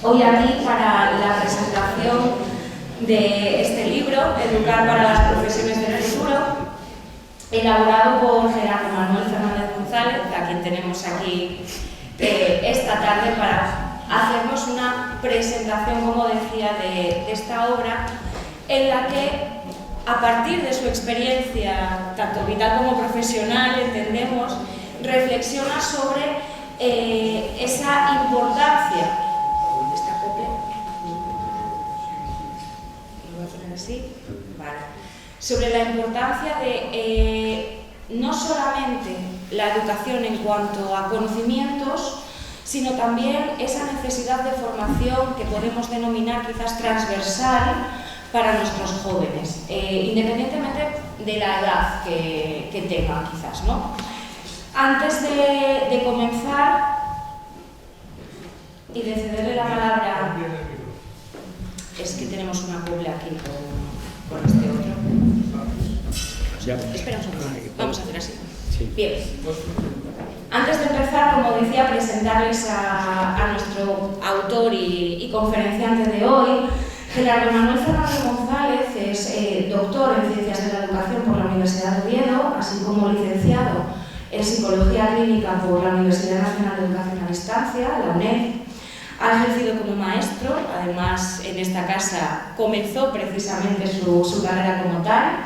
hoy aquí para la presentación de este libro, Educar para las profesiones del futuro, elaborado por Gerardo Manuel Fernández González, a quien tenemos aquí esta tarde para hacernos una presentación, como decía, de esta obra, en la que, a partir de su experiencia, tanto vital como profesional, entendemos, reflexiona sobre esa importancia. ¿Esta copia? ¿Lo voy a poner así? Vale. Sobre la importancia de no solamente la educación en cuanto a conocimientos, sino también esa necesidad de formación que podemos denominar quizás transversal para nuestros jóvenes, independientemente de la edad que tengan quizás, ¿no? Antes de comenzar y de cederle la palabra, es que tenemos una copla aquí con este otro. Espera un segundo, vamos a hacer así. Sí. Bien. Antes de empezar, como decía, presentarles a nuestro autor y conferenciante de hoy. Gerardo Manuel Fernández González es doctor en Ciencias de la Educación por la Universidad de Oviedo, así como licenciado en Psicología Clínica por la Universidad Nacional de Educación a Distancia, la UNED. Ha ejercido como maestro, además en esta casa comenzó precisamente su carrera como tal,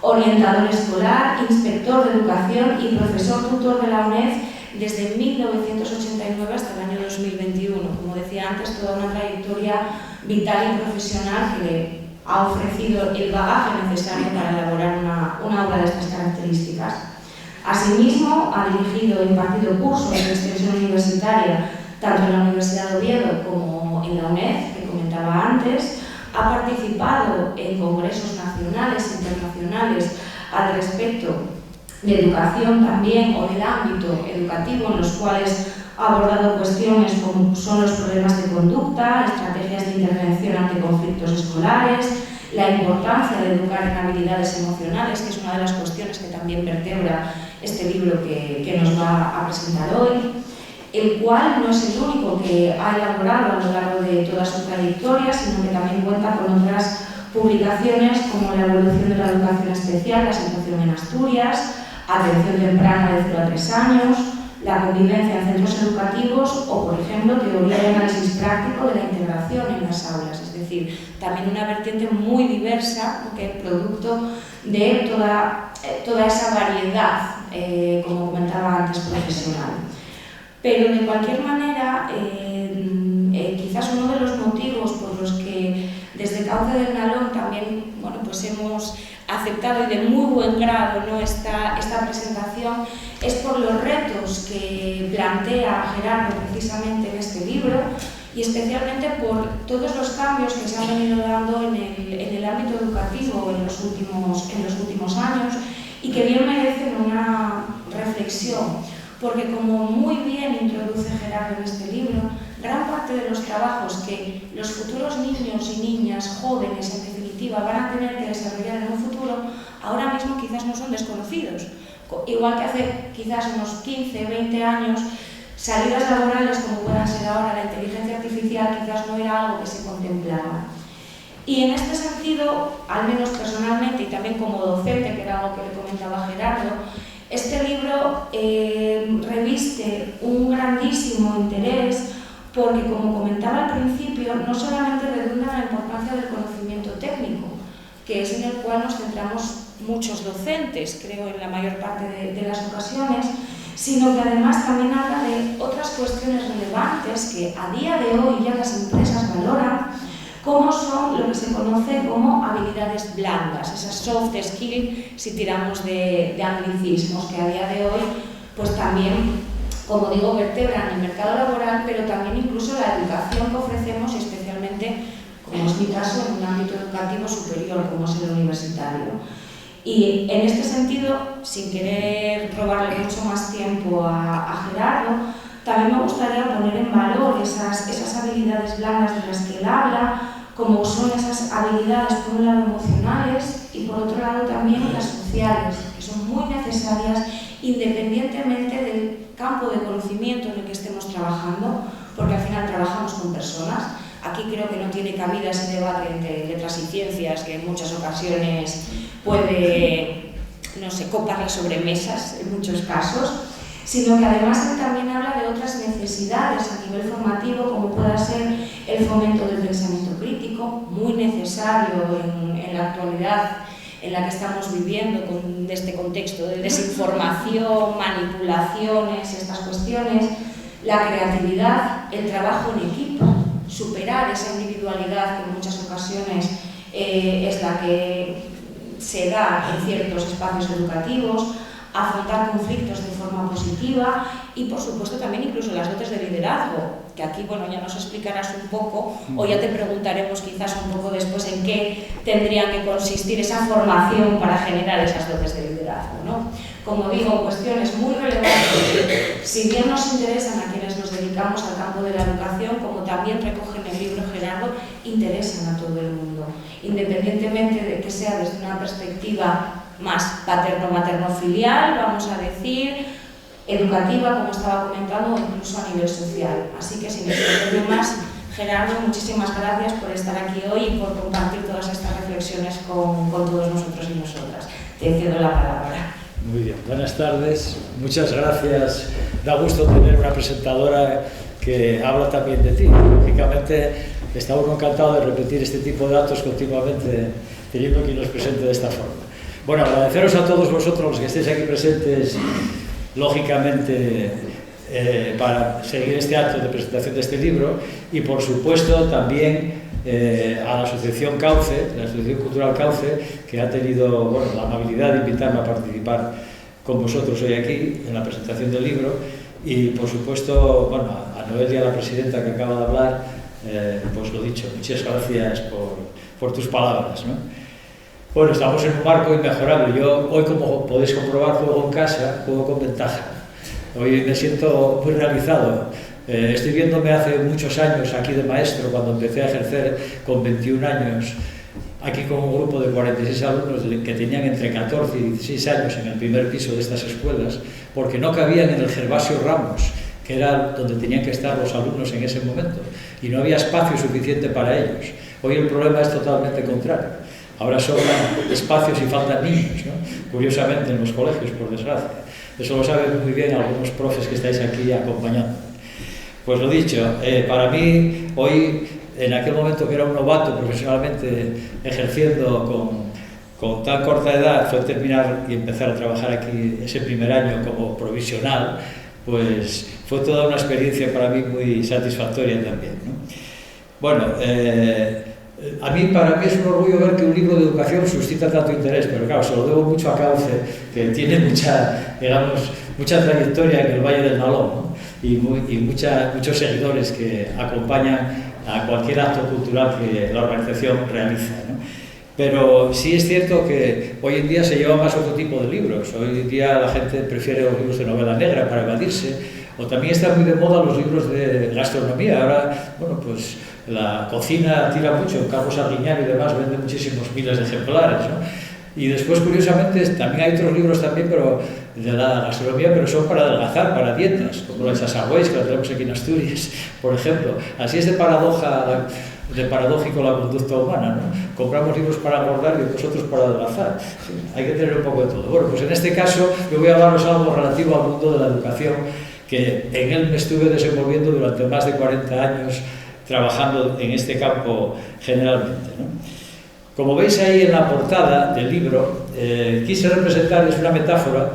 orientador escolar, inspector de educación y profesor tutor de la UNED desde 1989 hasta el año 2021. Como decía antes, toda una trayectoria vital y profesional que le ha ofrecido el bagaje necesario para elaborar una obra de estas características. Asimismo, ha dirigido e impartido cursos de extensión universitaria tanto en la Universidad de Oviedo como en la UNED, que comentaba antes. Ha participado en congresos nacionales e internacionales al respecto de educación también o del ámbito educativo, en los cuales ha abordado cuestiones como son los problemas de conducta, estrategias de intervención ante conflictos escolares, la importancia de educar en habilidades emocionales, que es una de las cuestiones que también vertebra este libro que nos va a presentar hoy, el cual no es el único que ha elaborado a lo largo de toda su trayectoria, sino que también cuenta con otras publicaciones como La evolución de la educación especial, la situación en Asturias, Atención temprana de 0 a 3 años, la convivencia en centros educativos o, por ejemplo, teoría y análisis práctico de la integración en las aulas. Es decir, también una vertiente muy diversa, que es producto de toda esa variedad, como comentaba antes, profesional. Pero de cualquier manera, quizás uno de los motivos por los que desde Cauce del Nalón también pues hemos aceptado y de muy buen grado, ¿no?, esta presentación es por los retos que plantea Gerardo precisamente en este libro y especialmente por todos los cambios que se han venido dando en el ámbito educativo en los últimos años y que bien merecen una reflexión. Porque, como muy bien introduce Gerardo en este libro, gran parte de los trabajos que los futuros niños y niñas, jóvenes en definitiva, van a tener que desarrollar en un futuro, ahora mismo quizás no son desconocidos. Igual que hace quizás unos 15, 20 años, salidas laborales como puedan ser ahora, la inteligencia artificial quizás no era algo que se contemplaba. Y en este sentido, al menos personalmente y también como docente, que era algo que le comentaba Gerardo, este libro reviste un grandísimo interés porque, como comentaba al principio, no solamente redunda en la importancia del conocimiento técnico, que es en el cual nos centramos muchos docentes, creo, en la mayor parte de las ocasiones, sino que además también habla de otras cuestiones relevantes que a día de hoy ya las empresas valoran, como son lo que se conoce como habilidades blandas, esas soft skills, si tiramos de anglicismos, que a día de hoy pues también, como digo, vertebran el mercado laboral, pero también incluso la educación que ofrecemos, especialmente, como es mi caso, en un ámbito educativo superior, como es el universitario. Y en este sentido, sin querer robarle mucho más tiempo a Gerardo, también me gustaría poner en valor esas habilidades blandas de las que él habla, como son esas habilidades, por un lado, emocionales y por otro lado también las sociales, que son muy necesarias independientemente del campo de conocimiento en el que estemos trabajando, porque al final trabajamos con personas. cabida ese debate entre letras y ciencias, que en muchas ocasiones puede, no sé, copar las sobremesas en muchos casos, sino que además él también habla de otras necesidades a nivel formativo, como pueda ser el fomento del pensamiento crítico, muy necesario en la actualidad en la que estamos viviendo, con este contexto de desinformación, manipulaciones, estas cuestiones, la creatividad, el trabajo en equipo, superar esa individualidad que en muchas ocasiones es la que se da en ciertos espacios educativos, afrontar conflictos de forma positiva y, por supuesto, también incluso las dotes de liderazgo, que aquí, bueno, ya nos explicarás un poco o ya te preguntaremos quizás un poco después en qué tendría que consistir esa formación para generar esas dotes de liderazgo, ¿no? Como digo, cuestiones muy relevantes, si bien nos interesan a quienes nos dedicamos al campo de la educación, como también recoge en el libro Gerardo, interesan a todo el mundo, independientemente de que sea desde una perspectiva más paterno-materno-filial, vamos a decir, educativa, como estaba comentando, o incluso a nivel social. Así que, sin extenderme más, Gerardo, muchísimas gracias por estar aquí hoy y por compartir todas estas reflexiones con todos nosotros y nosotras. Te cedo la palabra. Muy bien, buenas tardes, muchas gracias. Da gusto tener una presentadora que habla también de ti. Lógicamente, está uno encantado de repetir este tipo de datos continuamente, teniendo quien los presente de esta forma. Bueno, agradeceros a todos vosotros los que estéis aquí presentes, lógicamente, para seguir este acto de presentación de este libro y, por supuesto, también a la Asociación Cauce, la Asociación Cultural Cauce, que ha tenido, bueno, la amabilidad de invitarme a participar con vosotros hoy aquí en la presentación del libro y, por supuesto, bueno, a Noelia, la presidenta que acaba de hablar, pues lo dicho, muchas gracias por tus palabras, ¿no? Bueno, estamos en un marco inmejorable. Yo hoy, como podéis comprobar, juego en casa, juego con ventaja. Hoy me siento muy realizado. Estoy viéndome hace muchos años aquí de maestro, cuando empecé a ejercer con 21 años, aquí con un grupo de 46 alumnos que tenían entre 14 y 16 años en el primer piso de estas escuelas, porque no cabían en el Gervasio Ramos, que era donde tenían que estar los alumnos en ese momento, y no había espacio suficiente para ellos. Hoy el problema es totalmente contrario. Ahora sobran espacios y faltan niños, ¿no? Curiosamente, en los colegios, por desgracia. Eso lo saben muy bien algunos profes que estáis aquí acompañando. Pues lo dicho, para mí, hoy, en aquel momento que era un novato profesionalmente ejerciendo con tan corta edad, fue terminar y empezar a trabajar aquí ese primer año como provisional, pues fue toda una experiencia para mí muy satisfactoria también, ¿no? Bueno, para mí es un orgullo ver que un libro de educación suscita tanto interés, pero claro, se lo debo mucho a Cauce, que tiene mucha trayectoria en el Valle del Nalón, ¿no? y muchos seguidores que acompañan a cualquier acto cultural que la organización realiza, ¿no? Pero sí es cierto que hoy en día se lleva más otro tipo de libros. Hoy en día la gente prefiere los libros de novela negra para evadirse, o también están muy de moda los libros de gastronomía. Ahora, bueno, pues la cocina tira mucho, Carlos Arguiñano y demás vende muchísimos miles de ejemplares, ¿no? Y después, curiosamente, también hay otros libros también, pero de la gastronomía, pero son para adelgazar, para dietas, como los Sassagüeys, que lo tenemos aquí en Asturias, por ejemplo. Así es de paradójico la conducta humana, ¿no? Compramos libros para engordar y otros para adelgazar. Sí, hay que tener un poco de todo. Bueno, pues en este caso yo voy a hablaros algo relativo al mundo de la educación, que en él me estuve desenvolviendo durante más de 40 años, trabajando en este campo generalmente, ¿no? Como veis ahí en la portada del libro, quise representarles una metáfora,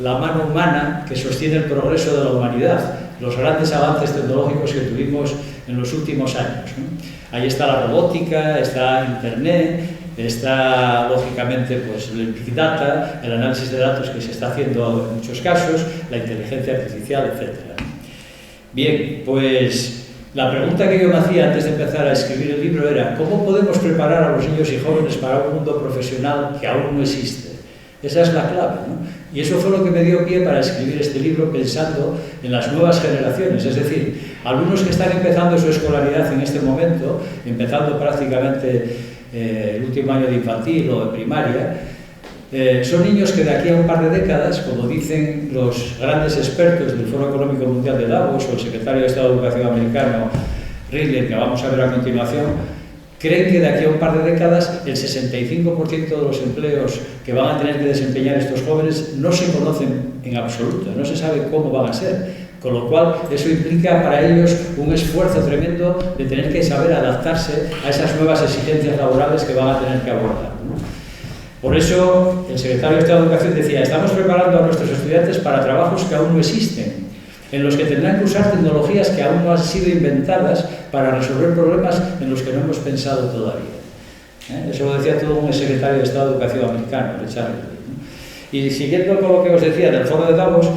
la mano humana que sostiene el progreso de la humanidad, los grandes avances tecnológicos que tuvimos en los últimos años, ¿no? Ahí está la robótica, está Internet, está lógicamente pues, el Big Data, el análisis de datos que se está haciendo en muchos casos, la inteligencia artificial, etc. Bien, pues la pregunta que yo me hacía antes de empezar a escribir el libro era ¿cómo podemos preparar a los niños y jóvenes para un mundo profesional que aún no existe? Esa es la clave, ¿no? Y eso fue lo que me dio pie para escribir este libro pensando en las nuevas generaciones, es decir, alumnos que están empezando su escolaridad en este momento, empezando prácticamente el último año de infantil o de primaria, son niños que de aquí a un par de décadas, como dicen los grandes expertos del Foro Económico Mundial de Davos o el secretario de Estado de Educación americano, Ridley, que vamos a ver a continuación, creen que de aquí a un par de décadas el 65% de los empleos que van a tener que desempeñar estos jóvenes no se conocen en absoluto, no se sabe cómo van a ser. Con lo cual, eso implica para ellos un esfuerzo tremendo de tener que saber adaptarse a esas nuevas exigencias laborales que van a tener que abordar, ¿no? Por eso, el secretario de Estado de Educación decía: estamos preparando a nuestros estudiantes para trabajos que aún no existen, en los que tendrán que usar tecnologías que aún no han sido inventadas para resolver problemas en los que no hemos pensado todavía. Eso lo decía todo un secretario de Estado de Educación americano, Richard Ridley, ¿no? Y siguiendo con lo que os decía del foro de Davos,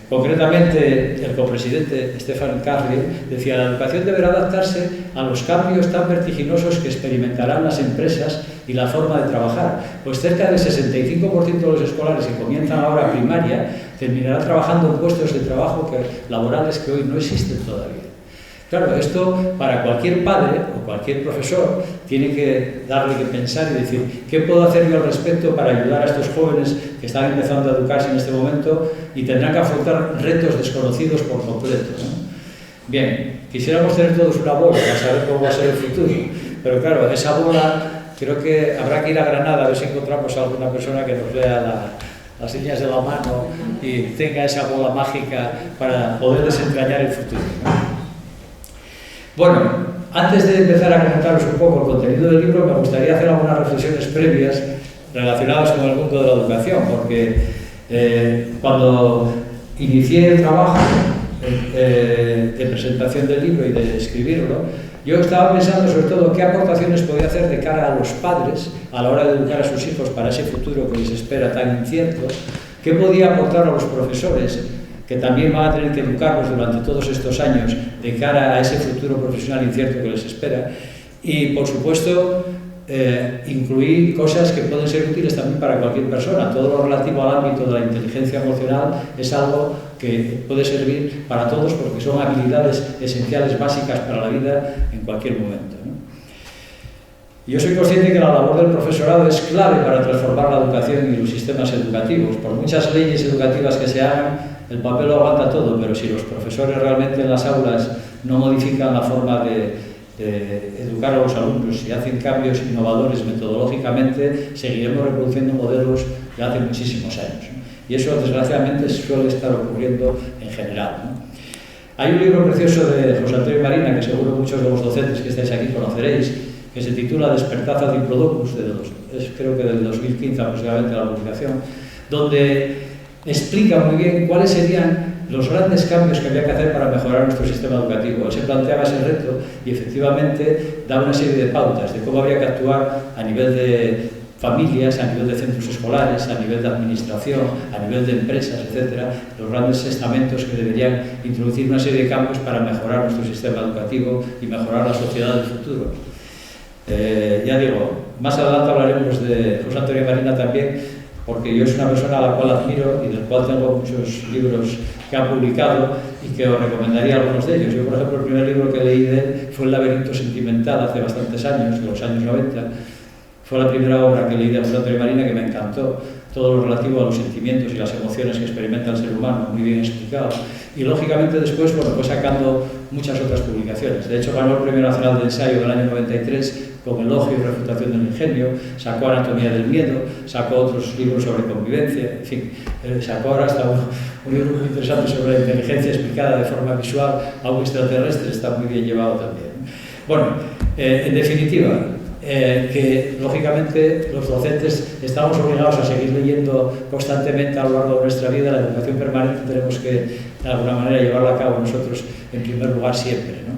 concretamente, el copresidente Stephen Curry decía: la educación deberá adaptarse a los cambios tan vertiginosos que experimentarán las empresas y la forma de trabajar, pues cerca del 65% de los escolares que comienzan ahora primaria terminarán trabajando en puestos de trabajo laborales que hoy no existen todavía. Claro, esto para cualquier padre o cualquier profesor tiene que darle que pensar y decir: ¿qué puedo hacer yo al respecto para ayudar a estos jóvenes que están empezando a educarse en este momento y tendrán que afrontar retos desconocidos por completo, ¿no? Bien, quisiéramos tener todos una bola para saber cómo va a ser el futuro, pero claro, esa bola creo que habrá que ir a Granada a ver si encontramos a alguna persona que nos lea las señas de la mano y tenga esa bola mágica para poder desentrañar el futuro, ¿no? Bueno, antes de empezar a comentaros un poco el contenido del libro, me gustaría hacer algunas reflexiones previas relacionadas con el mundo de la educación, porque cuando inicié el trabajo de presentación del libro y de escribirlo, yo estaba pensando sobre todo qué aportaciones podía hacer de cara a los padres a la hora de educar a sus hijos para ese futuro que les espera tan incierto, qué podía aportar a los profesores, que también van a tener que educarlos durante todos estos años de cara a ese futuro profesional incierto que les espera, y por supuesto incluir cosas que pueden ser útiles también para cualquier persona. Todo lo relativo al ámbito de la inteligencia emocional es algo que puede servir para todos porque son habilidades esenciales básicas para la vida en cualquier momento, ¿no? Yo soy consciente que la labor del profesorado es clave para transformar la educación y los sistemas educativos. Por muchas leyes educativas que se hagan, el papel lo aguanta todo, pero si los profesores realmente en las aulas no modifican la forma de educar a los alumnos y hacen cambios innovadores metodológicamente, seguiremos reproduciendo modelos de hace muchísimos años, ¿no? Y eso, desgraciadamente, suele estar ocurriendo en general, ¿no? Hay un libro precioso de José Antonio Marina, que seguro muchos de los docentes que estáis aquí conoceréis, que se titula Despertad ad Diplodocus, creo que del 2015 aproximadamente la publicación, donde explica muy bien cuáles serían los grandes cambios que había que hacer para mejorar nuestro sistema educativo. Él se planteaba ese reto y efectivamente da una serie de pautas de cómo habría que actuar a nivel de familias, a nivel de centros escolares, a nivel de administración, a nivel de empresas, etcétera, los grandes estamentos que deberían introducir una serie de cambios para mejorar nuestro sistema educativo y mejorar la sociedad del futuro. Ya digo, más adelante hablaremos de José Antonio Marina también, porque yo es una persona a la cual admiro y del cual tengo muchos libros que ha publicado y que os recomendaría algunos de ellos. Yo, por ejemplo, el primer libro que leí de él fue El laberinto sentimental, hace bastantes años, de los años 90. Fue la primera obra que leí de José Antonio Marina, que me encantó. Todo lo relativo a los sentimientos y las emociones que experimenta el ser humano, muy bien explicado. Y lógicamente después, bueno, fue sacando muchas otras publicaciones. De hecho, ganó el Premio Nacional de Ensayo del año 93 con Elogio y Refutación del Ingenio, sacó Anatomía del Miedo, sacó otros libros sobre convivencia, en fin, sacó ahora hasta un libro muy interesante sobre la inteligencia explicada de forma visual a un extraterrestre, está muy bien llevado también. Bueno, en definitiva, que lógicamente los docentes estamos obligados a seguir leyendo constantemente a lo largo de nuestra vida. La educación permanente tenemos que de alguna manera llevarla a cabo nosotros en primer lugar siempre, ¿no?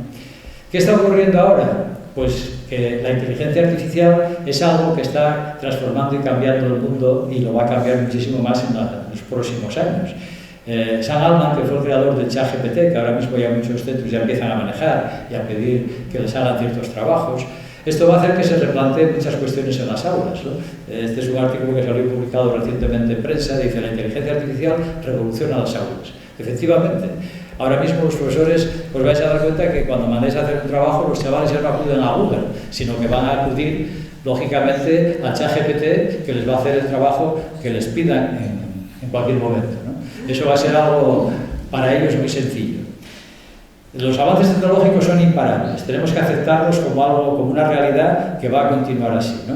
¿Qué está ocurriendo ahora? Pues que la inteligencia artificial es algo que está transformando y cambiando el mundo y lo va a cambiar muchísimo más en los próximos años. Sam Altman, que fue el creador del ChatGPT, que ahora mismo ya muchos centros ya empiezan a manejar y a pedir que les hagan ciertos trabajos, esto va a hacer que se replanteen muchas cuestiones en las aulas, ¿no? Este es un artículo que salió publicado recientemente en prensa, dice: la inteligencia artificial revoluciona las aulas. Efectivamente, ahora mismo los profesores os vais a dar cuenta que cuando mandéis a hacer un trabajo, los chavales ya no acuden a Google, sino que van a acudir, lógicamente, a ChatGPT, que les va a hacer el trabajo que les pidan en cualquier momento, ¿no? Eso va a ser algo para ellos muy sencillo. Los avances tecnológicos son imparables, tenemos que aceptarlos como algo, como una realidad que va a continuar así, ¿no?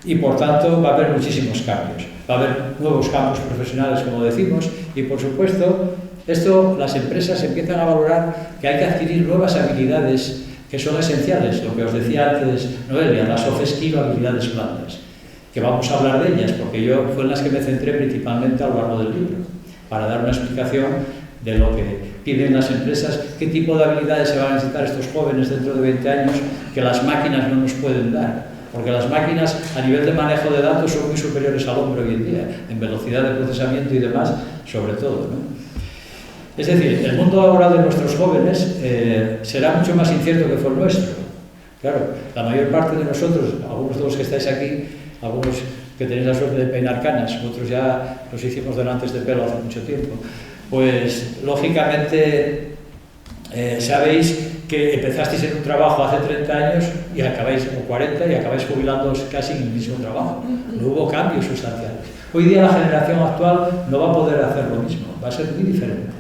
Y por tanto va a haber muchísimos cambios, va a haber nuevos campos profesionales, como decimos, y por supuesto, esto las empresas empiezan a valorar que hay que adquirir nuevas habilidades que son esenciales, lo que os decía antes Noelia, las soft skills o habilidades blandas, que vamos a hablar de ellas, porque yo fue en las que me centré principalmente a lo largo del libro, para dar una explicación de lo que piden las empresas, qué tipo de habilidades se van a necesitar estos jóvenes dentro de 20 años que las máquinas no nos pueden dar, porque las máquinas a nivel de manejo de datos son muy superiores al hombre hoy en día, en velocidad de procesamiento y demás, sobre todo, ¿no? Es decir, el mundo laboral de nuestros jóvenes será mucho más incierto que fue el nuestro. Claro, la mayor parte de nosotros, algunos de los que estáis aquí, algunos que tenéis la suerte de peinar canas, otros ya los hicimos donantes de pelo hace mucho tiempo, pues lógicamente sabéis que empezasteis en un trabajo hace 30 años y acabáis, o 40, y acabáis jubilándoos casi en el mismo trabajo. No hubo cambios sustanciales. Hoy día la generación actual no va a poder hacer lo mismo, va a ser muy diferente.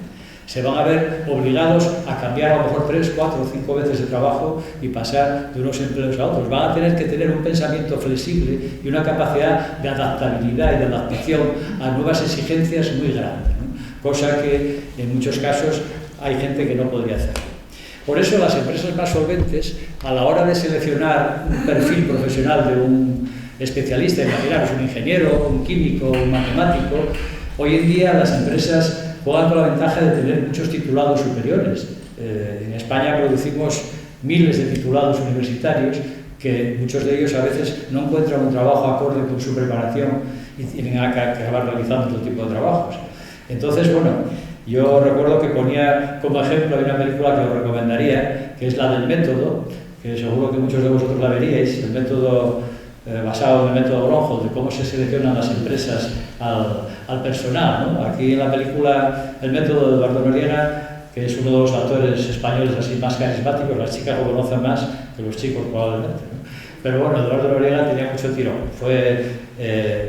Se van a ver obligados a cambiar a lo mejor 3, 4 o 5 veces de trabajo y pasar de unos empleos a otros. Van a tener que tener un pensamiento flexible y una capacidad de adaptabilidad y de adaptación a nuevas exigencias muy grande, ¿no? Cosa que en muchos casos hay gente que no podría hacer. Por eso las empresas más solventes, a la hora de seleccionar un perfil profesional de un especialista, imaginaros un ingeniero, un químico, un matemático, hoy en día las empresas juegan con la ventaja de tener muchos titulados superiores. En España producimos miles de titulados universitarios que muchos de ellos a veces no encuentran un trabajo acorde con su preparación y tienen que acabar realizando otro tipo de trabajos. Entonces, bueno, yo recuerdo que ponía como ejemplo, hay una película que os recomendaría, que es la del método, que seguro que muchos de vosotros la veríais, el método basado en el método Bronholz, de cómo se seleccionan las empresas al personal, ¿no? Aquí en la película el método de Eduardo Noriega, que es uno de los actores españoles así más carismáticos, las chicas lo conocen más que los chicos probablemente, ¿no? Pero bueno, Eduardo Noriega tenía mucho tirón.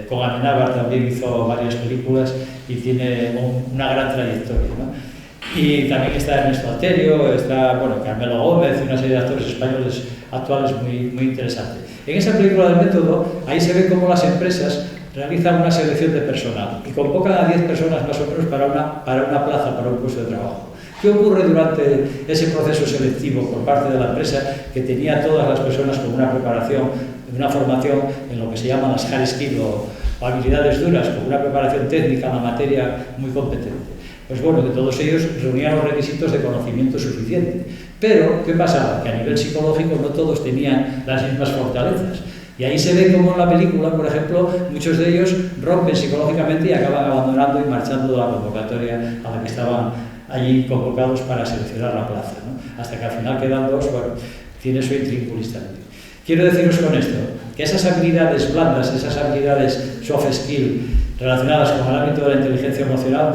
Con Amenábar también hizo varias películas y tiene una gran trayectoria, ¿no? Y también está Ernesto Alterio, está, bueno, Carmelo Gómez y una serie de actores españoles actuales muy interesantes. En esa película del método, ahí se ve cómo las empresas realizan una selección de personal y convocan a 10 personas más o menos para una plaza, para un puesto de trabajo. ¿Qué ocurre durante ese proceso selectivo por parte de la empresa que tenía a todas las personas con una preparación, una formación en lo que se llaman las hard skills o habilidades duras, con una preparación técnica en la materia muy competente? Pues bueno, que todos ellos reunían los requisitos de conocimiento suficiente. Pero, ¿qué pasaba? Que a nivel psicológico no todos tenían las mismas fortalezas. Y ahí se ve como en la película, por ejemplo, muchos de ellos rompen psicológicamente y acaban abandonando y marchando de la convocatoria a la que estaban allí convocados para seleccionar la plaza, ¿no? Hasta que al final quedan dos, bueno, tiene su intrínculo instante. Quiero deciros con esto, que esas habilidades blandas, esas habilidades soft skill relacionadas con el ámbito de la inteligencia emocional,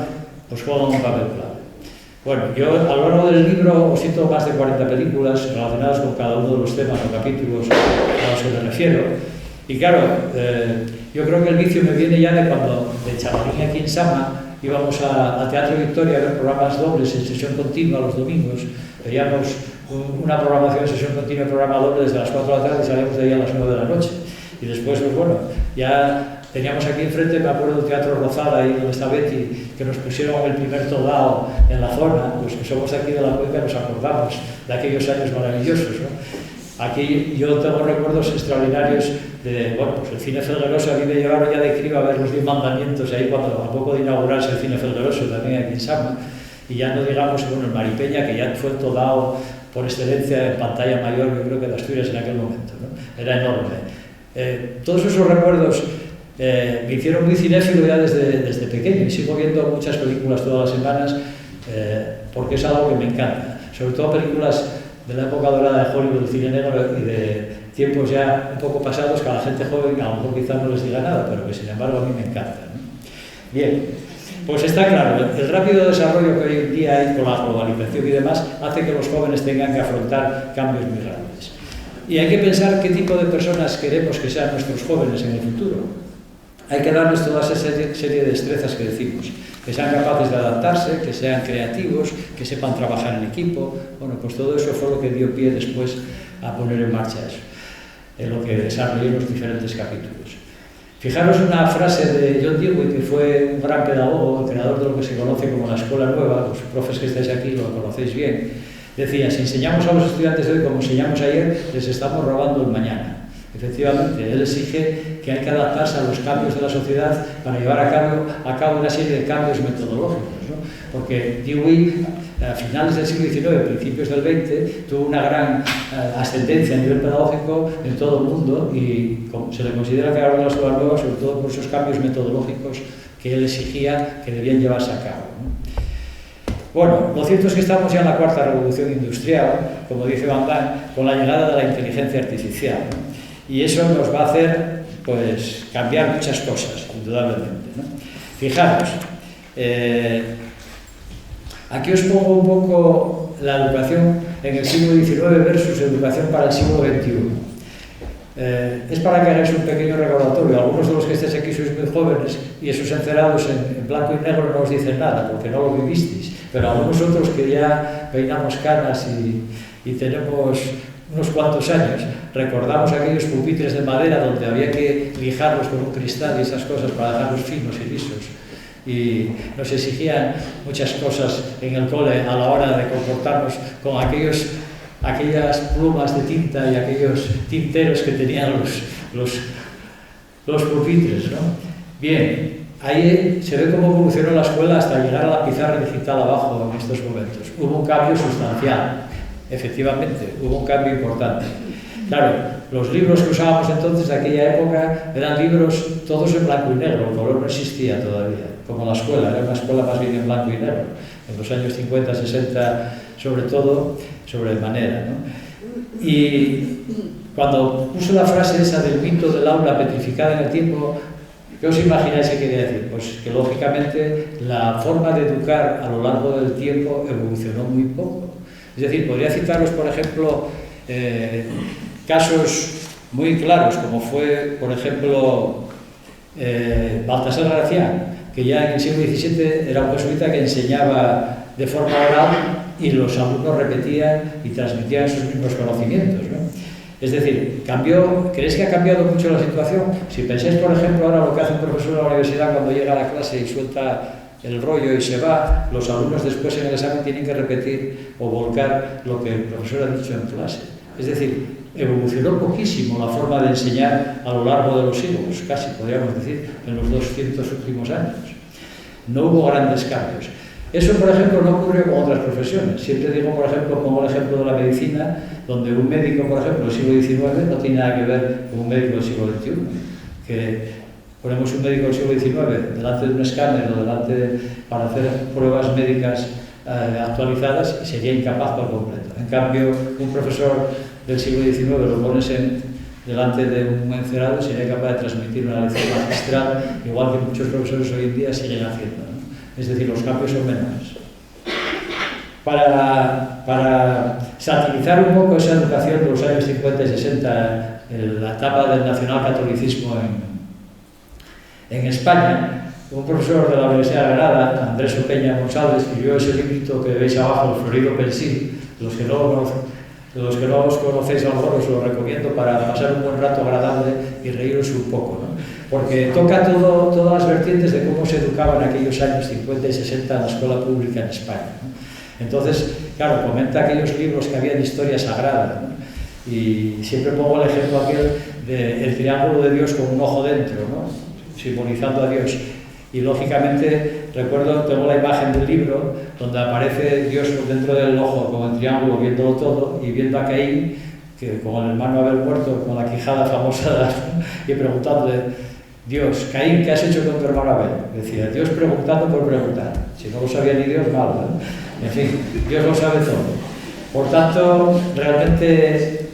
pues juegan un papel clave. Bueno, yo a lo largo del libro os cito más de 40 películas relacionadas con cada uno de los temas o capítulos a los que me refiero. Y claro, yo creo que el vicio me viene ya de cuando de chavalín aquí en Sama íbamos a Teatro Victoria a ver programas dobles en sesión continua los domingos. Veíamos una programación en sesión continua y programa doble desde las 4 de la tarde y salíamos de ahí a las 9 de la noche. Y después, pues bueno, ya teníamos aquí enfrente, me acuerdo del Teatro Rozada, ahí donde está Betty, que nos pusieron el primer todao en la zona, los que somos aquí de la cuenca nos acordamos de aquellos años maravillosos, ¿no? Aquí yo tengo recuerdos extraordinarios de, bueno, pues el Cine Felgueroso. A mí me llevaron ya de criba a ver los 10 mandamientos ahí cuando a poco de inaugurarse el Cine Felgueroso también aquí en Sama, y ya no digamos, bueno, el Maripeña, que ya fue todao por excelencia en pantalla mayor, yo creo que de Asturias en aquel momento, ¿no? Era enorme. Todos esos recuerdos me hicieron muy cinéfilo ya desde pequeño y sigo viendo muchas películas todas las semanas porque es algo que me encanta, sobre todo películas de la época dorada de Hollywood, del cine negro y de tiempos ya un poco pasados que a la gente joven a lo mejor quizás no les diga nada, pero que sin embargo a mí me encanta, ¿no? Bien, pues está claro, el rápido desarrollo que hoy en día hay con la globalización y demás hace que los jóvenes tengan que afrontar cambios muy grandes. Y hay que pensar qué tipo de personas queremos que sean nuestros jóvenes en el futuro. Hay que darles toda esa serie de destrezas que decimos. que sean capaces de adaptarse, que sean creativos, que sepan trabajar en equipo. Bueno, pues todo eso fue lo que dio pie después a poner en marcha eso, en lo que desarrollé en los diferentes capítulos. Fijaros una frase de John Dewey, que fue un gran pedagogo, el creador de lo que se conoce como la Escuela Nueva. Los profes que estáis aquí lo conocéis bien. Decía: si enseñamos a los estudiantes de hoy como enseñamos ayer, les estamos robando el mañana. Efectivamente, él exige que hay que adaptarse a los cambios de la sociedad para llevar a cabo una serie de cambios metodológicos, ¿no? Porque Dewey, a finales del siglo XIX, principios del XX, tuvo una gran ascendencia a nivel pedagógico en todo el mundo y se le considera que ahora la Escuela Nueva, sobre todo por esos cambios metodológicos que él exigía que debían llevarse a cabo, ¿no? Bueno, lo cierto es que estamos ya en la cuarta revolución industrial, como dice Van Damme, con la llegada de la inteligencia artificial, ¿no? Y eso nos va a hacer, pues, cambiar muchas cosas, indudablemente, ¿no? Fijaros, aquí os pongo un poco la educación en el siglo XIX versus educación para el siglo XXI. Es para que hagáis un pequeño recordatorio. Algunos de los que estéis aquí sois muy jóvenes y esos encerados en blanco y negro no os dicen nada porque no lo vivisteis, pero algunos otros que ya peinamos canas y tenemos unos cuantos años, recordamos aquellos pupitres de madera donde había que lijarlos con un cristal y esas cosas para dejarlos finos y lisos, y nos exigían muchas cosas en el cole a la hora de comportarnos con aquellas plumas de tinta y aquellos tinteros que tenían los pupitres, ¿no? Bien, ahí se ve cómo evolucionó la escuela hasta llegar a la pizarra digital abajo en estos momentos. Hubo un cambio sustancial. Efectivamente, hubo un cambio importante. Claro, los libros que usábamos entonces de aquella época eran libros todos en blanco y negro, el color no existía todavía, como la escuela, era una escuela más bien en blanco y negro, en los años 50, 60, sobre todo, sobremanera, ¿no? Y cuando puse la frase esa del mito del aula petrificada en el tiempo, ¿qué os imagináis que quería decir? Pues que lógicamente la forma de educar a lo largo del tiempo evolucionó muy poco. Es decir, podría citaros, por ejemplo, casos muy claros, como fue, por ejemplo, Baltasar Gracián, que ya en el siglo XVII era un jesuita que enseñaba de forma oral y los alumnos repetían y transmitían sus mismos conocimientos, ¿no? Es decir, ¿creéis que ha cambiado mucho la situación? Si pensáis, por ejemplo, ahora lo que hace un profesor de la universidad cuando llega a la clase y suelta el rollo y se va, los alumnos después en el examen tienen que repetir o volcar lo que el profesor ha dicho en clase. Es decir, evolucionó poquísimo la forma de enseñar a lo largo de los siglos, casi podríamos decir, en los 200 últimos años. No hubo grandes cambios. Eso, por ejemplo, no ocurre con otras profesiones. Siempre digo, por ejemplo, pongo el ejemplo de la medicina, donde un médico, por ejemplo, del siglo XIX no tiene nada que ver con un médico del siglo XXI. Que ponemos un médico del siglo XIX delante de un escáner o para hacer pruebas médicas actualizadas y sería incapaz por completo. En cambio, un profesor del siglo XIX lo pones delante de un encerado y sería capaz de transmitir una lección magistral, igual que muchos profesores hoy en día siguen haciendo, ¿no? Es decir, los cambios son menores. Para satirizar un poco esa educación de los años 50 y 60, la etapa del nacionalcatolicismo en España, un profesor de la Universidad de Granada, Andrés Opeña González, escribió ese librito que veis abajo, El Florido Pensil. Los que no os conocéis a lo mejor os lo recomiendo para pasar un buen rato agradable y reíros un poco, ¿no? Porque toca todas las vertientes de cómo se educaba en aquellos años 50 y 60 en la escuela pública en España, ¿no? Entonces, claro, comenta aquellos libros que había de historia sagrada, ¿no? Y siempre pongo el ejemplo aquel del triángulo de Dios con un ojo dentro, ¿no? Simbolizando a Dios. Y lógicamente, tengo la imagen del libro donde aparece Dios dentro del ojo con el triángulo viéndolo todo y viendo a Caín, que con el hermano Abel muerto, con la quijada famosa, y preguntándole: Dios, Caín, ¿qué has hecho con tu hermano Abel? Decía, Dios preguntando por preguntar. Si no lo sabía ni Dios, mal, ¿no? En fin, Dios lo sabe todo. Por tanto, realmente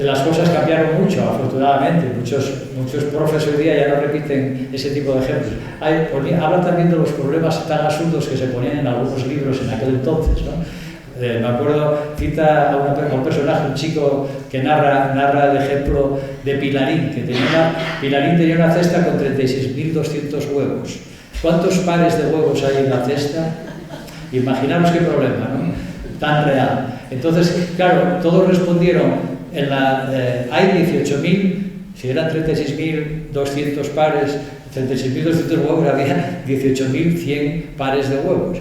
las cosas cambiaron mucho, afortunadamente. Muchos profes hoy día ya no repiten ese tipo de ejemplos. Habla también de los problemas tan absurdos que se ponían en algunos libros en aquel entonces, ¿no? Me acuerdo, cita a un personaje, un chico que narra el ejemplo de Pilarín, Pilarín tenía una cesta con 36.200 huevos. ¿Cuántos pares de huevos hay en la cesta? Imaginaros qué problema, ¿no? Tan real. Entonces, claro, todos respondieron, hay 18.000, si eran 36.200 pares, 36.200 huevos, había 18.100 pares de huevos.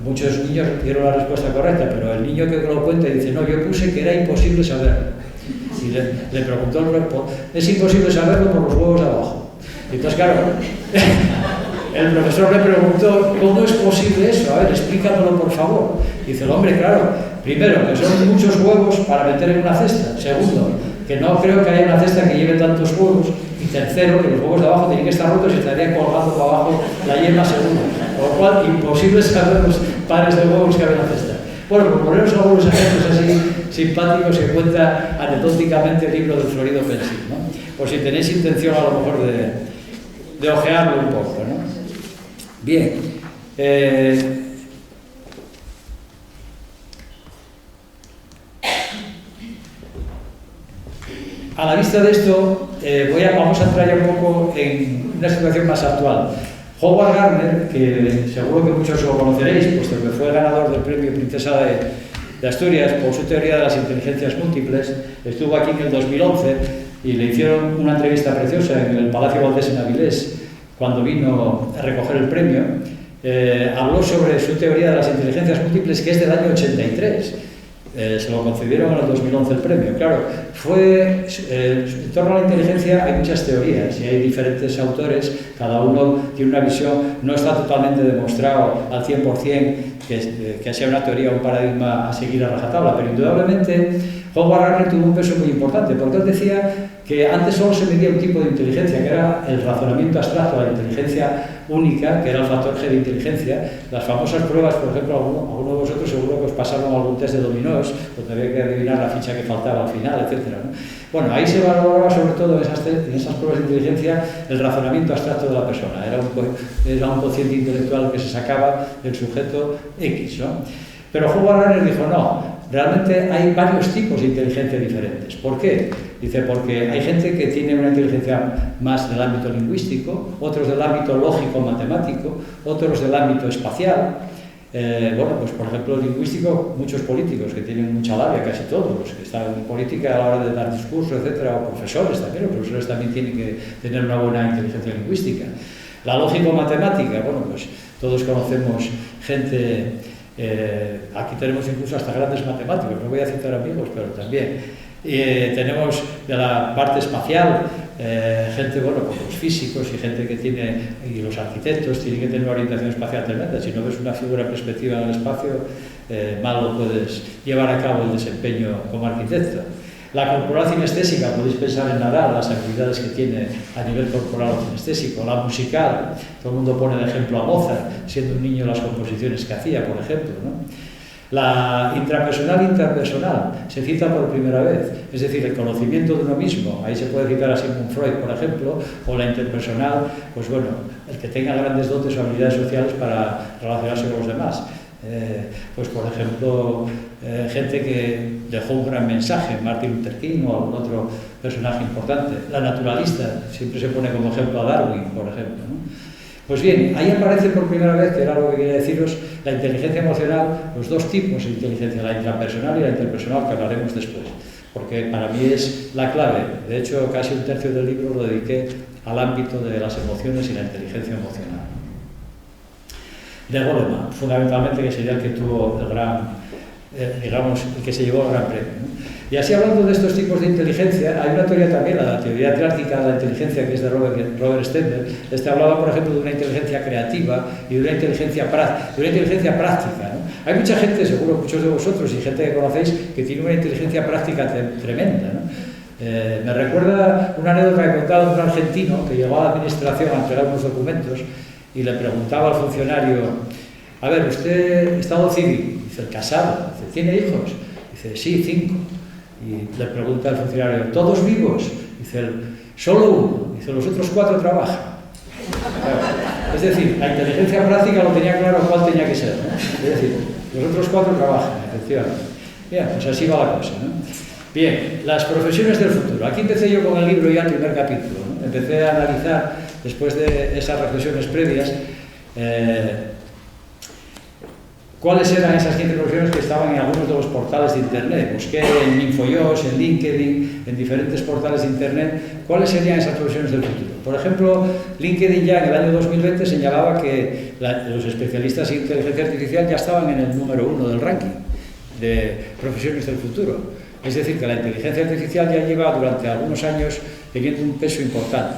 Muchos niños dieron la respuesta correcta, pero el niño que lo cuenta dice, no, yo puse que era imposible saberlo. Y le preguntó el profesor, es imposible saberlo por los huevos de abajo. Y entonces, claro, el profesor le preguntó, ¿cómo es posible eso? A ver, explícamelo, por favor. Dice el hombre, claro, primero, que son muchos huevos para meter en una cesta. Segundo, que no creo que haya una cesta que lleve tantos huevos. Y tercero, que los huevos de abajo tienen que estar rotos y estarían colgando para abajo la yema seguro. Por lo cual, imposible saber los pares de huevos que hay en la cesta. Bueno, por poneros algunos ejemplos así simpáticos que cuenta anecdóticamente el libro del Florido Pensil, ¿no? Por si tenéis intención a lo mejor de ojearlo un poco, ¿no? Bien. A la vista de esto, vamos a entrar ya un poco en una situación más actual. Howard Gardner, que seguro que muchos lo conoceréis, puesto que fue ganador del premio Princesa de Asturias por su teoría de las inteligencias múltiples, estuvo aquí en el 2011 y le hicieron una entrevista preciosa en el Palacio Valdés en Avilés, cuando vino a recoger el premio. Habló sobre su teoría de las inteligencias múltiples, que es del año 83. Se lo concedieron en el 2011 el premio. Claro, en torno a la inteligencia hay muchas teorías y hay diferentes autores, cada uno tiene una visión, no está totalmente demostrado al 100% que sea una teoría o un paradigma a seguir a rajatabla, pero indudablemente Howard Gardner tuvo un peso muy importante, porque él decía que antes solo se medía un tipo de inteligencia, que era el razonamiento abstracto, la inteligencia única, que era el factor G de inteligencia. Las famosas pruebas, por ejemplo, alguno de vosotros seguro que os pasaron algún test de dominós, donde había que adivinar la ficha que faltaba al final, etc., ¿no? Bueno, ahí se valoraba sobre todo en esas pruebas de inteligencia el razonamiento abstracto de la persona. Era un cociente intelectual que se sacaba del sujeto X, ¿no? Pero Howard Gardner dijo, no, realmente hay varios tipos de inteligencia diferentes. ¿Por qué? Dice, porque hay gente que tiene una inteligencia más del ámbito lingüístico, otros del ámbito lógico-matemático, otros del ámbito espacial. Bueno, pues por ejemplo, lingüístico, muchos políticos que tienen mucha labia, casi todos, los que están en política a la hora de dar discursos, etcétera, o profesores también, los profesores también tienen que tener una buena inteligencia lingüística. La lógico-matemática, bueno, pues todos conocemos gente, aquí tenemos incluso hasta grandes matemáticos, no voy a citar amigos, pero también. Tenemos de la parte espacial, gente, bueno, pues los físicos y gente que tiene, y los arquitectos tienen que tener una orientación espacial tremenda. Si no ves una figura en perspectiva en el espacio, mal lo puedes llevar a cabo el desempeño como arquitecto. La corporal cinestésica, podéis pensar en Nadal, las actividades que tiene a nivel corporal o cinestésico. La musical, todo el mundo pone de ejemplo a Mozart, siendo un niño las composiciones que hacía, por ejemplo, ¿no? La intrapersonal e interpersonal se cita por primera vez, es decir, el conocimiento de uno mismo. Ahí se puede citar a Sigmund Freud, por ejemplo, o la interpersonal, pues bueno, el que tenga grandes dotes o habilidades sociales para relacionarse con los demás. Pues por ejemplo, gente que dejó un gran mensaje, Martin Luther King o algún otro personaje importante. La naturalista, siempre se pone como ejemplo a Darwin, por ejemplo, ¿no? Pues bien, ahí aparece por primera vez, que era algo que quería deciros, la inteligencia emocional, los dos tipos de inteligencia, la intrapersonal y la interpersonal, que hablaremos después, porque para mí es la clave. De hecho, casi un tercio del libro lo dediqué al ámbito de las emociones y la inteligencia emocional. De Goleman, fundamentalmente, que sería el que tuvo el gran, digamos, el que se llevó el gran premio, ¿no? Y así, hablando de estos tipos de inteligencia, hay una teoría también, la teoría triárquica de la inteligencia, que es de Robert Stender. Hablaba, por ejemplo, de una inteligencia creativa y de una inteligencia práctica, ¿no? Hay mucha gente, seguro muchos de vosotros y gente que conocéis, que tiene una inteligencia práctica tremenda, ¿no? Me recuerda una anécdota que contaba un argentino que llegó a la administración a entregar unos documentos y le preguntaba al funcionario, a ver, ¿usted estado civil? Dice, casado. Dice, ¿tiene hijos? Dice, sí, 5. Y le pregunta al funcionario, ¿todos vivos? Dice él, solo uno. Dice, los otros 4 trabajan. Claro. Es decir, la inteligencia práctica lo tenía claro cuál tenía que ser, ¿no? Es decir, los otros 4 trabajan, efectivamente. Bien, pues así va la cosa, ¿no? Bien, las profesiones del futuro. Aquí empecé yo con el libro ya el primer capítulo, ¿no? Empecé a analizar, después de esas reflexiones previas, ¿Cuáles eran esas 15 profesiones que estaban en algunos de los portales de Internet? Busqué en InfoJobs, en LinkedIn, en diferentes portales de Internet, ¿cuáles serían esas profesiones del futuro? Por ejemplo, LinkedIn ya en el año 2020 señalaba que los especialistas en inteligencia artificial ya estaban en el número 1 del ranking de profesiones del futuro. Es decir, que la inteligencia artificial ya lleva durante algunos años teniendo un peso importante.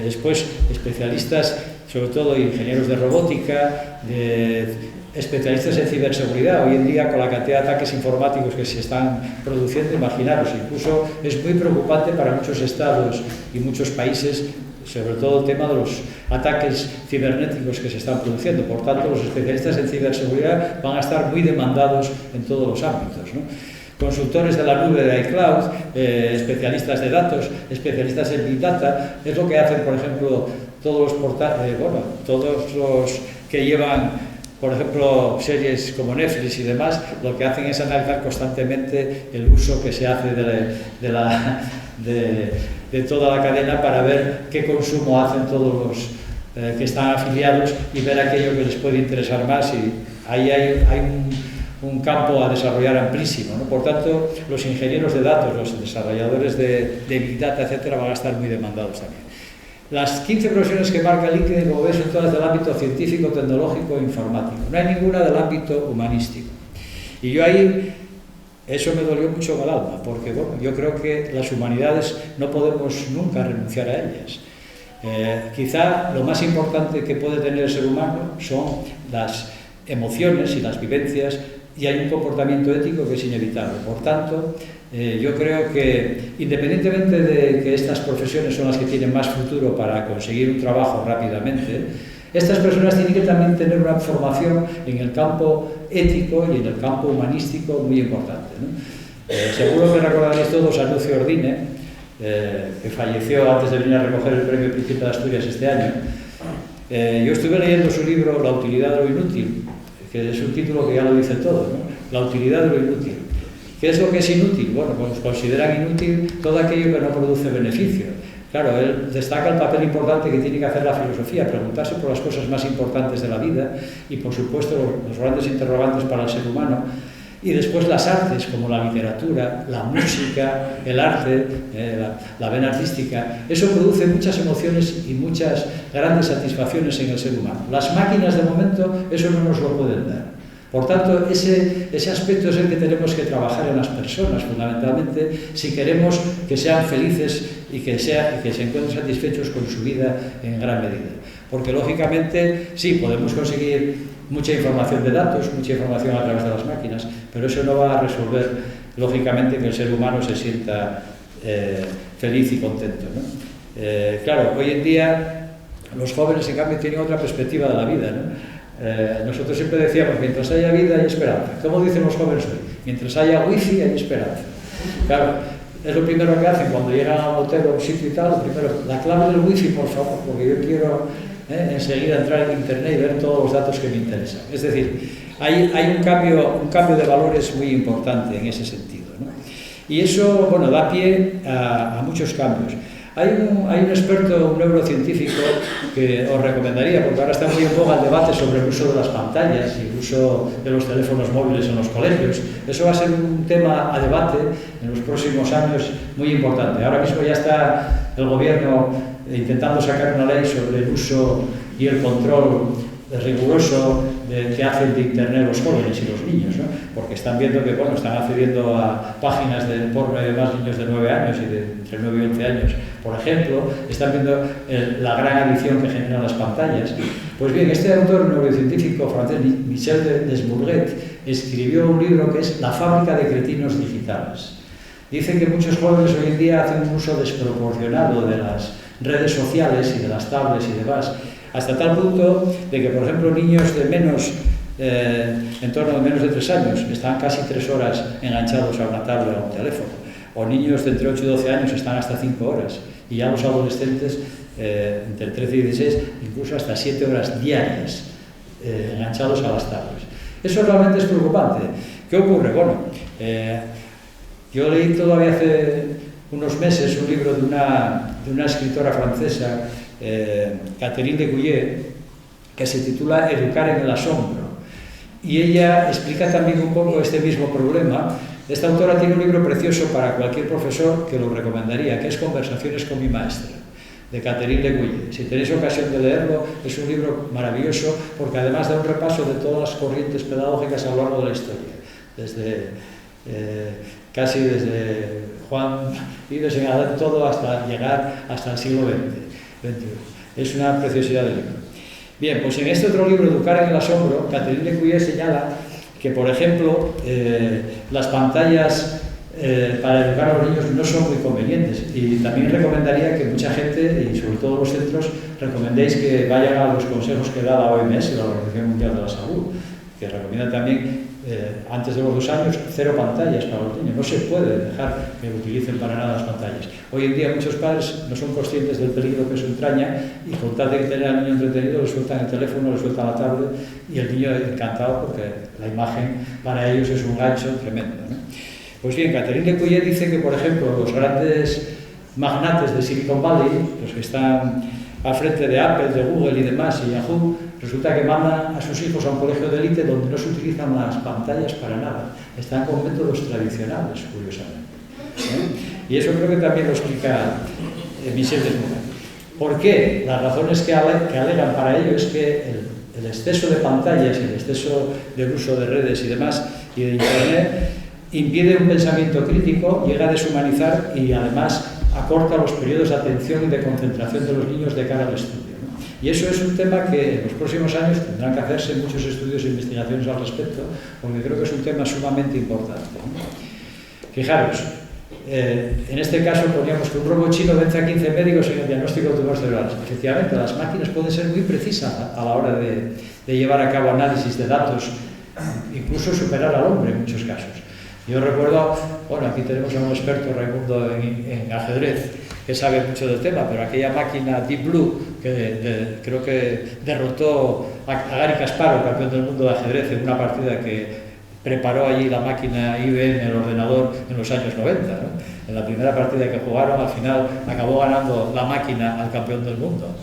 Después, especialistas, sobre todo ingenieros de robótica, especialistas en ciberseguridad. Hoy en día, con la cantidad de ataques informáticos que se están produciendo, imaginaros, incluso es muy preocupante para muchos estados y muchos países, sobre todo el tema de los ataques cibernéticos que se están produciendo. Por tanto, los especialistas en ciberseguridad van a estar muy demandados en todos los ámbitos, ¿no? Consultores de la nube de iCloud, especialistas de datos, especialistas en Big Data, es lo que hacen, por ejemplo, todos los que llevan, por ejemplo, series como Netflix y demás, lo que hacen es analizar constantemente el uso que se hace de toda la cadena para ver qué consumo hacen todos los que están afiliados y ver aquello que les puede interesar más, y ahí hay un campo a desarrollar amplísimo, ¿no? Por tanto, los ingenieros de datos, los desarrolladores de Big Data, etcétera, van a estar muy demandados también. Las 15 profesiones que marca LinkedIn, como ves, son todas del ámbito científico, tecnológico e informático. No hay ninguna del ámbito humanístico. Y yo ahí, eso me dolió mucho el alma, porque bueno, yo creo que las humanidades no podemos nunca renunciar a ellas. Quizá lo más importante que puede tener el ser humano son las emociones y las vivencias, y hay un comportamiento ético que es inevitable. Por tanto, yo creo que, independientemente de que estas profesiones son las que tienen más futuro para conseguir un trabajo rápidamente, estas personas tienen que también tener una formación en el campo ético y en el campo humanístico muy importante, ¿no? Seguro que recordaréis todos a Lucio Ordine, que falleció antes de venir a recoger el Premio Príncipe de Asturias este año. Yo estuve leyendo su libro La utilidad de lo inútil, que es un título que ya lo dice todo, ¿no? La utilidad de lo inútil. ¿Qué es lo que es inútil? Bueno, pues consideran inútil todo aquello que no produce beneficio. Claro, él destaca el papel importante que tiene que hacer la filosofía, preguntarse por las cosas más importantes de la vida y, por supuesto, los grandes interrogantes para el ser humano. Y después las artes, como la literatura, la música, el arte, la vena artística, eso produce muchas emociones y muchas grandes satisfacciones en el ser humano. Las máquinas, de momento, eso no nos lo pueden dar. Por tanto, ese aspecto es el que tenemos que trabajar en las personas, fundamentalmente, si queremos que sean felices y que se encuentren satisfechos con su vida en gran medida. Porque, lógicamente, sí, podemos conseguir mucha información de datos, mucha información a través de las máquinas, pero eso no va a resolver, lógicamente, que el ser humano se sienta feliz y contento, ¿no? Claro, hoy en día los jóvenes, en cambio, tienen otra perspectiva de la vida, ¿no? Nosotros siempre decíamos, mientras haya vida hay esperanza. ¿Cómo dicen los jóvenes hoy? Mientras haya wifi hay esperanza. Claro, es lo primero que hacen cuando llegan a un hotel o a un sitio y tal, lo primero, la clave del wifi, por favor, porque yo quiero enseguida entrar en internet y ver todos los datos que me interesan. Es decir, hay un cambio de valores muy importante en ese sentido, ¿no? Y eso, bueno, da pie a muchos cambios. Hay un experto, un neurocientífico, que os recomendaría, porque ahora está muy en boga el debate sobre el uso de las pantallas y el uso de los teléfonos móviles en los colegios. Eso va a ser un tema a debate en los próximos años muy importante. Ahora mismo ya está el gobierno intentando sacar una ley sobre el uso y el control riguroso que hacen de internet los jóvenes y los niños, ¿no? Porque están viendo que, bueno, están accediendo a páginas de porno de más niños de 9 años y de entre 9 y 11 años, por ejemplo, están viendo la gran adicción que generan las pantallas. Pues bien, este autor neurocientífico francés, Michel Desbourget, escribió un libro que es La fábrica de cretinos digitales. Dice que muchos jóvenes hoy en día hacen un uso desproporcionado de las redes sociales y de las tablets y demás, hasta tal punto de que, por ejemplo, niños de en torno a menos de 3 años están casi 3 horas enganchados a una tablet o a un teléfono, o niños de entre 8 y 12 años están hasta 5 horas, y ya los adolescentes entre 13 y 16 incluso hasta 7 horas diarias enganchados a las tablets. Eso realmente es preocupante. ¿Qué ocurre? Bueno, yo leí todavía hace unos meses un libro de una escritora francesa, Catherine de Gouillet, que se titula Educar en el asombro. Y ella explica también un poco este mismo problema. Esta autora tiene un libro precioso para cualquier profesor que lo recomendaría, que es Conversaciones con mi maestra, de Catherine Leguille. Si tenéis ocasión de leerlo, es un libro maravilloso porque además da un repaso de todas las corrientes pedagógicas a lo largo de la historia, casi desde Juan Vives en adelante, todo hasta llegar hasta el siglo XXI. Es una preciosidad de libro. Bien, pues en este otro libro, Educar en el asombro, Catherine Leguille señala que, por ejemplo, las pantallas para educar a los niños no son muy convenientes, y también recomendaría que mucha gente, y sobre todo los centros, recomendéis que vayan a los consejos que da la OMS, la Organización Mundial de la Salud, que recomienda también antes de los 2 años 0 pantallas para los niños. No se puede dejar que utilicen para nada las pantallas. Hoy en día muchos padres no son conscientes del peligro que eso entraña, y con tal de tener al niño entretenido le sueltan el teléfono, le sueltan la tablet, y el niño encantado porque la imagen para ellos es un gancho tremendo, ¿no? Pues bien, Catherine Leguille dice que, por ejemplo, los grandes magnates de Silicon Valley, los que están al frente de Apple, de Google y demás, y Yahoo, resulta que mandan a sus hijos a un colegio de élite donde no se utilizan las pantallas para nada. Están con métodos tradicionales, curiosamente. Y eso creo que también lo explica Michel Desmoulins. ¿Por qué? Las razones que alegan para ello es que el exceso de pantallas y el exceso del uso de redes y demás, y de Internet, impide un pensamiento crítico, llega a deshumanizar y además acorta los periodos de atención y de concentración de los niños de cara al estudio, ¿no? Y eso es un tema que en los próximos años tendrán que hacerse muchos estudios e investigaciones al respecto, porque creo que es un tema sumamente importante, ¿no? Fijaros, en este caso poníamos que un robot chino vence a 15 médicos en el diagnóstico de tumores cerebrales. Efectivamente, las máquinas pueden ser muy precisas a la hora de llevar a cabo análisis de datos, incluso superar al hombre en muchos casos. Yo recuerdo, bueno, aquí tenemos a un experto, Raimundo, en ajedrez, que sabe mucho del tema, pero aquella máquina Deep Blue, que creo que derrotó a Garry Kasparov, campeón del mundo de ajedrez, en una partida que preparó allí la máquina IBM, el ordenador, en los años 90, ¿no? En la primera partida que jugaron, al final acabó ganando la máquina al campeón del mundo.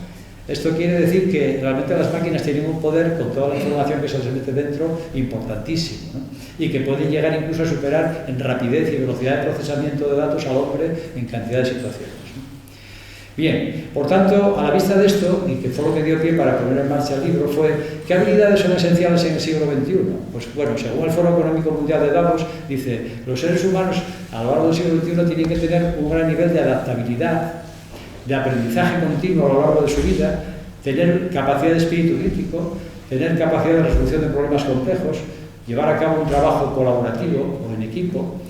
Esto quiere decir que realmente las máquinas tienen un poder, con toda la información que se les mete dentro, importantísimo, ¿no? Y que pueden llegar incluso a superar en rapidez y velocidad de procesamiento de datos al hombre en cantidad de situaciones, ¿no? Bien, por tanto, a la vista de esto, y que fue lo que dio pie para poner en marcha el libro, fue ¿qué habilidades son esenciales en el siglo XXI? Pues bueno, según el Foro Económico Mundial de Davos, dice, los seres humanos a lo largo del siglo XXI tienen que tener un gran nivel de adaptabilidad, de aprendizaje continuo a lo largo de su vida, tener capacidad de espíritu crítico, tener capacidad de resolución de problemas complejos, llevar a cabo un trabajo colaborativo o en equipo,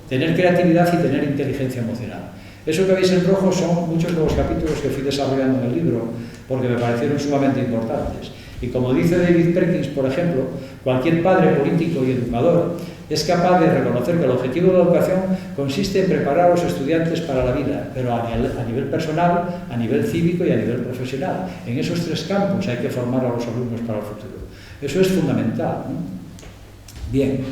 tener creatividad y tener inteligencia emocional. Eso que veis en rojo son muchos de los capítulos que fui desarrollando en el libro, porque me parecieron sumamente importantes. Y como dice David Perkins, por ejemplo, cualquier padre político y educador es capaz de reconocer que el objetivo de la educación consiste en preparar a los estudiantes para la vida, pero a nivel personal, a nivel cívico y a nivel profesional. En esos 3 campos hay que formar a los alumnos para el futuro. Eso es fundamental, ¿no? Bien.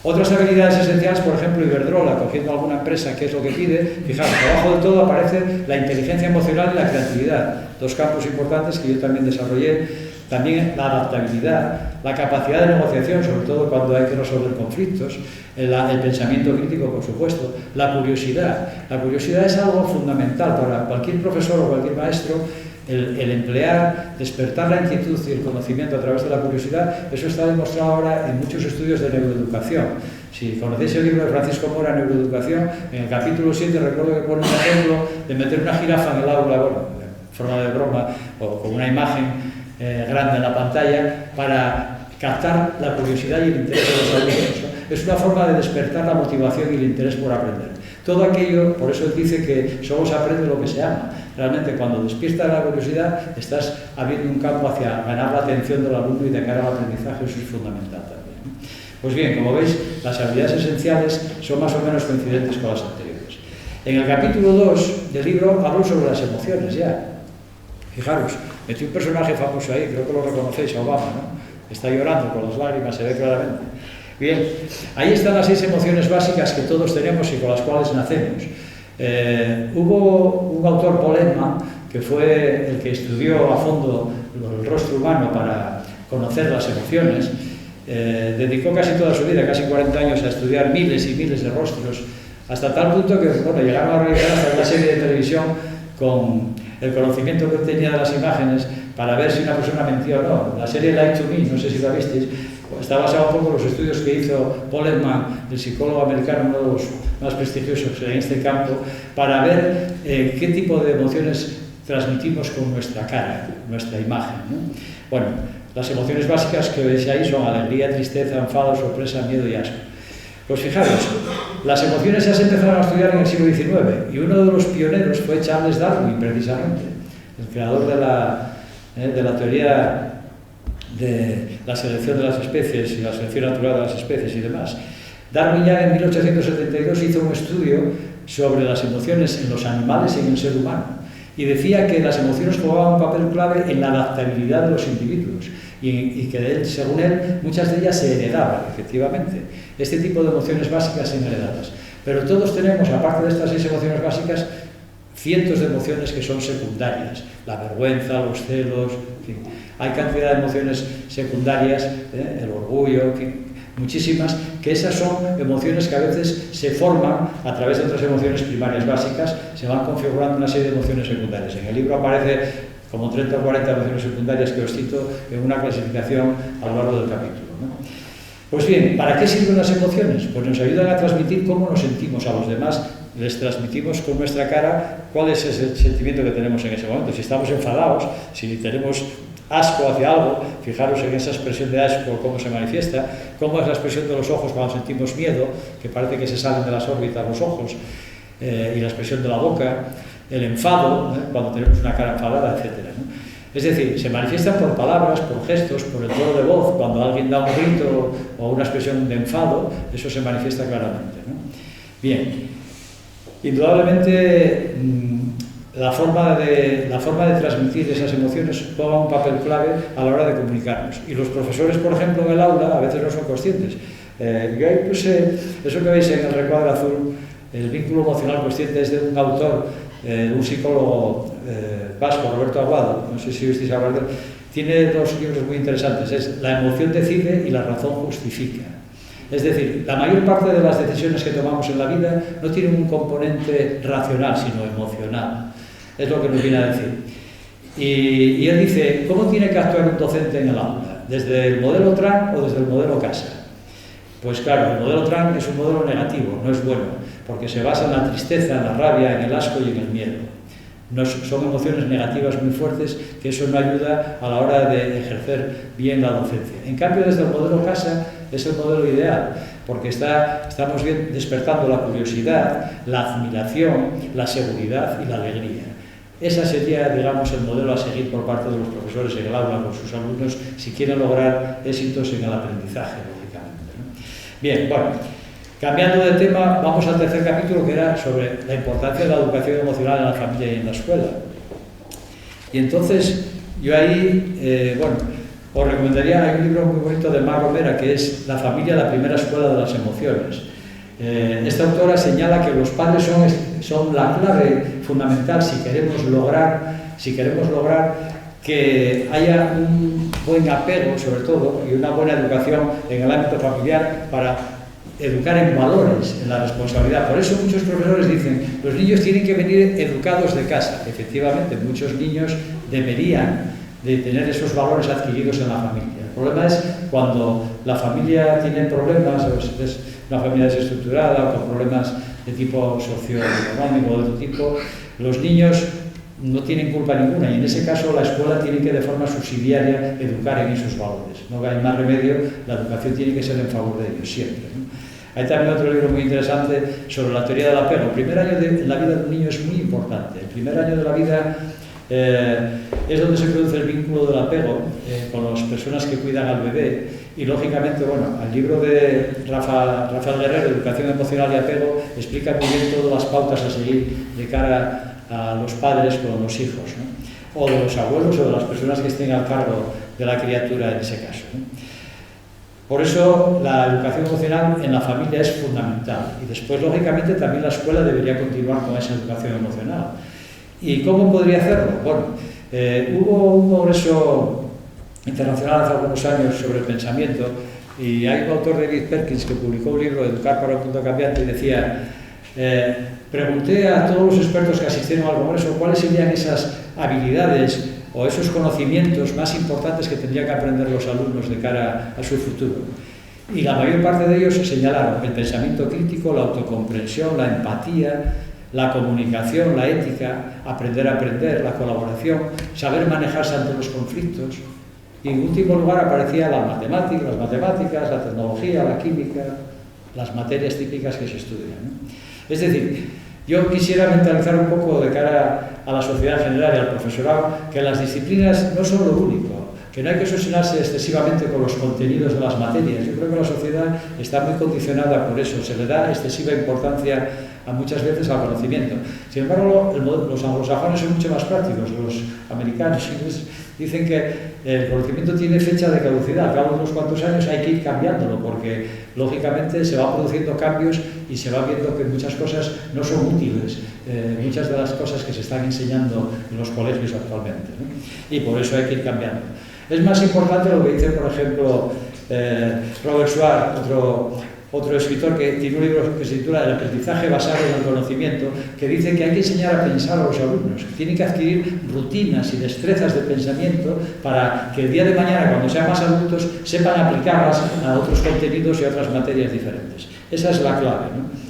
Otras habilidades esenciales, por ejemplo, Iberdrola, cogiendo alguna empresa, ¿qué es lo que pide? Fijaos, debajo de todo aparece la inteligencia emocional y la creatividad, 2 campos importantes que yo también desarrollé. También la adaptabilidad, la capacidad de negociación, sobre todo cuando hay que resolver conflictos, el pensamiento crítico, por supuesto, la curiosidad. La curiosidad es algo fundamental para cualquier profesor o cualquier maestro. El emplear, despertar la inquietud y el conocimiento a través de la curiosidad, eso está demostrado ahora en muchos estudios de neuroeducación. Si conocéis el libro de Francisco Mora, Neuroeducación, en el capítulo 7 recuerdo que pone un ejemplo de meter una jirafa en el aula, bueno, en forma de broma, o con una imagen grande en la pantalla, para captar la curiosidad y el interés de los alumnos, ¿no? Es una forma de despertar la motivación y el interés por aprender. Todo aquello, por eso él dice que solo se aprende lo que se ama. Realmente, cuando despiertas la curiosidad, estás abriendo un campo hacia ganar la atención del alumno y de cara al aprendizaje. Eso es fundamental también, ¿no? Pues bien, como veis, las habilidades esenciales son más o menos coincidentes con las anteriores. En el capítulo 2 del libro hablo sobre las emociones ya. Fijaros, metí un personaje famoso ahí, creo que lo reconocéis, a Obama, ¿no? Está llorando con las lágrimas, se ve claramente. Bien, ahí están las 6 emociones básicas que todos tenemos y con las cuales nacemos. Hubo un autor, Paul Ekman, que fue el que estudió a fondo el rostro humano para conocer las emociones, dedicó casi toda su vida, casi 40 años, a estudiar miles y miles de rostros, hasta tal punto que bueno, llegaron a realizar hasta una serie de televisión con el conocimiento que tenía de las imágenes para ver si una persona mentía o no. La serie Lie to Me, no sé si la visteis, está basada un poco en los estudios que hizo Paul Ekman, el psicólogo americano, uno de los más prestigiosos en este campo, para ver qué tipo de emociones transmitimos con nuestra cara, nuestra imagen, ¿no? Bueno, las emociones básicas que veis ahí son alegría, tristeza, enfado, sorpresa, miedo y asco. Pues fijaros, las emociones ya se empezaron a estudiar en el siglo XIX y uno de los pioneros fue Charles Darwin, precisamente, el creador de la teoría de la selección de las especies y la selección natural de las especies y demás. Darwin ya en 1872 hizo un estudio sobre las emociones en los animales y en el ser humano y decía que las emociones jugaban un papel clave en la adaptabilidad de los individuos y que según él muchas de ellas se heredaban, efectivamente. Este tipo de emociones básicas son heredadas. Pero todos tenemos, aparte de estas 6 emociones básicas, cientos de emociones que son secundarias, la vergüenza, los celos, en fin. Hay cantidad de emociones secundarias, el orgullo, en fin, muchísimas, que esas son emociones que a veces se forman a través de otras emociones primarias básicas, se van configurando una serie de emociones secundarias. En el libro aparece como 30 o 40 emociones secundarias que os cito en una clasificación a lo largo del capítulo, ¿no? Pues bien, ¿para qué sirven las emociones? Pues nos ayudan a transmitir cómo nos sentimos a los demás, les transmitimos con nuestra cara cuál es ese sentimiento que tenemos en ese momento. Si estamos enfadados, si tenemos asco hacia algo, fijaros en esa expresión de asco, cómo se manifiesta, cómo es la expresión de los ojos cuando sentimos miedo, que parece que se salen de las órbitas los ojos, y la expresión de la boca, el enfado, cuando tenemos una cara enfadada, etc., ¿no? Es decir, se manifiestan por palabras, por gestos, por el tono de voz. Cuando alguien da un grito o una expresión de enfado, eso se manifiesta claramente, ¿no? Bien, indudablemente la forma de transmitir esas emociones juega un papel clave a la hora de comunicarnos. Y los profesores, por ejemplo, en el aula, a veces no son conscientes. Yo ahí puse eso que veis en el recuadro azul, el vínculo emocional consciente, es de un autor, un psicólogo vasco, Roberto Aguado, no sé si oísteis hablar de él. Tiene 2 libros muy interesantes, es La emoción decide y La razón justifica. Es decir, la mayor parte de las decisiones que tomamos en la vida no tienen un componente racional, sino emocional. Es lo que nos viene a decir. Y él dice, ¿cómo tiene que actuar un docente en el aula? ¿Desde el modelo Tran o desde el modelo Casa? Pues claro, el modelo Tran es un modelo negativo, no es bueno, porque se basa en la tristeza, en la rabia, en el asco y en el miedo. Son emociones negativas muy fuertes que eso no ayuda a la hora de ejercer bien la docencia. En cambio, desde el modelo Casa es el modelo ideal, porque estamos bien despertando la curiosidad, la admiración, la seguridad y la alegría. Ese sería, digamos, el modelo a seguir por parte de los profesores en el aula con sus alumnos si quieren lograr éxitos en el aprendizaje, lógicamente, ¿no? Bien, bueno, cambiando de tema, vamos al tercer capítulo, que era sobre la importancia de la educación emocional en la familia y en la escuela. Y entonces, yo ahí, bueno, os recomendaría, hay un libro muy bonito de Mar Romera, que es La familia, la primera escuela de las emociones. Esta autora señala que los padres son la clave fundamental si queremos lograr que haya un buen apego, sobre todo, y una buena educación en el ámbito familiar para educar en valores, en la responsabilidad. Por eso muchos profesores dicen, los niños tienen que venir educados de casa. Efectivamente, muchos niños deberían de tener esos valores adquiridos en la familia. El problema es cuando la familia tiene problemas, o es una familia desestructurada, o con problemas de tipo socioeconómico o de otro tipo, los niños no tienen culpa ninguna, y en ese caso la escuela tiene que, de forma subsidiaria, educar en esos valores. No hay más remedio, la educación tiene que ser en favor de ellos, siempre, ¿no? Hay también otro libro muy interesante sobre la teoría del apego. El primer año de la vida de un niño es muy importante. El primer año de la vida es donde se produce el vínculo del apego con las personas que cuidan al bebé. Y lógicamente, bueno, el libro de Rafael Guerrero, Educación Emocional y Apego, explica muy bien todas las pautas a seguir de cara a los padres con los hijos, ¿no? O de los abuelos o de las personas que estén al cargo de la criatura en ese caso, ¿no? Por eso la educación emocional en la familia es fundamental, y después lógicamente también la escuela debería continuar con esa educación emocional. ¿Y cómo podría hacerlo? Bueno, hubo un congreso internacional hace algunos años sobre el pensamiento y hay un autor, David Perkins, que publicó un libro, Educar para un mundo cambiante, y decía, pregunté a todos los expertos que asistieron al congreso cuáles serían esas habilidades o esos conocimientos más importantes que tendrían que aprender los alumnos de cara a su futuro. Y la mayor parte de ellos señalaron el pensamiento crítico, la autocomprensión, la empatía, la comunicación, la ética, aprender a aprender, la colaboración, saber manejarse ante los conflictos. Y en último lugar aparecían las matemáticas, la tecnología, la química, las materias típicas que se estudian, ¿no? Es decir, yo quisiera mentalizar un poco de cara a la sociedad en general y al profesorado que las disciplinas no son lo único, que no hay que obsesionarse excesivamente con los contenidos de las materias. Yo creo que la sociedad está muy condicionada por eso, se le da excesiva importancia a muchas veces al conocimiento. Sin embargo, los anglosajones son mucho más prácticos, los americanos dicen que el conocimiento tiene fecha de caducidad, a cabo de unos cuantos años hay que ir cambiándolo, porque lógicamente se van produciendo cambios y se va viendo que muchas cosas no son útiles, muchas de las cosas que se están enseñando en los colegios actualmente, ¿no? Y por eso hay que ir cambiando. Es más importante lo que dice, por ejemplo, Robert Schwartz, otro escritor que tiene un libro que se titula El aprendizaje basado en el conocimiento, que dice que hay que enseñar a pensar a los alumnos, que tienen que adquirir rutinas y destrezas de pensamiento para que el día de mañana, cuando sean más adultos, sepan aplicarlas a otros contenidos y a otras materias diferentes. Esa es la clave, ¿no?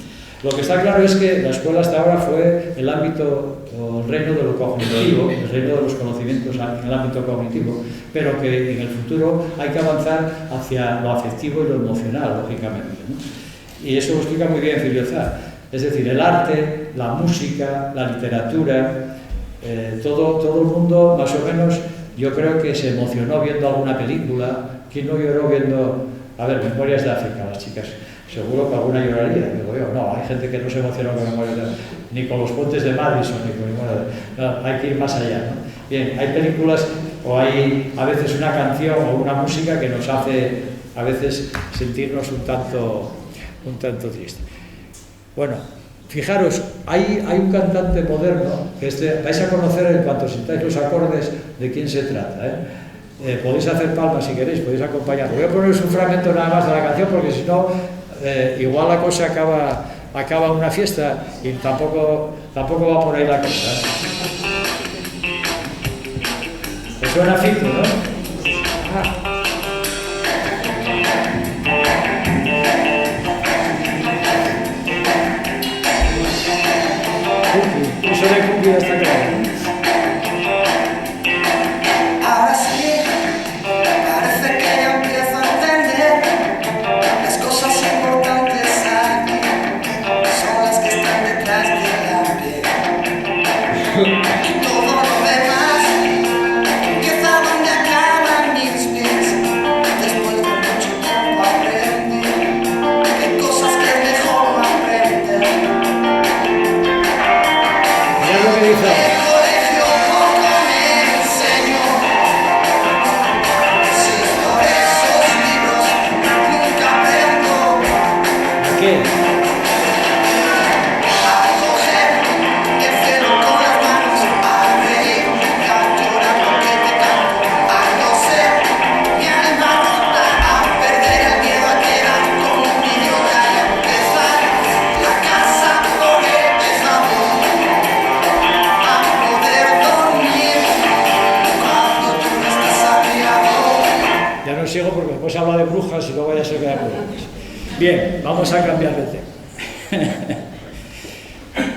Lo que está claro es que la escuela hasta ahora fue el ámbito o el reino de lo cognitivo, el reino de los conocimientos en el ámbito cognitivo, pero que en el futuro hay que avanzar hacia lo afectivo y lo emocional, lógicamente, ¿no? Y eso lo explica muy bien Filiozar. Es decir, el arte, la música, la literatura, todo el mundo, más o menos, yo creo que se emocionó viendo alguna película. ¿Quién no lloró viendo, Memorias de África, las chicas? Seguro que alguna lloraría, digo yo. No, hay gente que no se emociona con Memorias de África, ni con los puentes de Madison, ni con ninguna de... No, hay que ir más allá, ¿no? Bien, hay películas o hay a veces una canción o una música que nos hace a veces sentirnos un tanto tristes. Bueno, fijaros, hay un cantante moderno que vais a conocer en cuanto sintáis los acordes de quién se trata, ¿eh? Podéis hacer palmas si queréis, podéis acompañarlo. Voy a poneros un fragmento nada más de la canción porque si no, igual la cosa acaba en una fiesta y tampoco va por ahí la cosa, ¿eh? ¿Os suena Fito, no? Eso de cumbia está claro, ¿no? Ahora sí, parece que ya empiezo a entender las cosas importantes aquí son las que están detrás de la piel. Y todo lo demás empieza donde acaban mis pies. Después de mucho tiempo aprendí que hay cosas que es mejor no aprender. Mirad lo que dice. ¿Qué? Ya no sigo porque después habla de brujas y luego vaya a ser que hay problemas. Bien, vamos a cambiar de tema.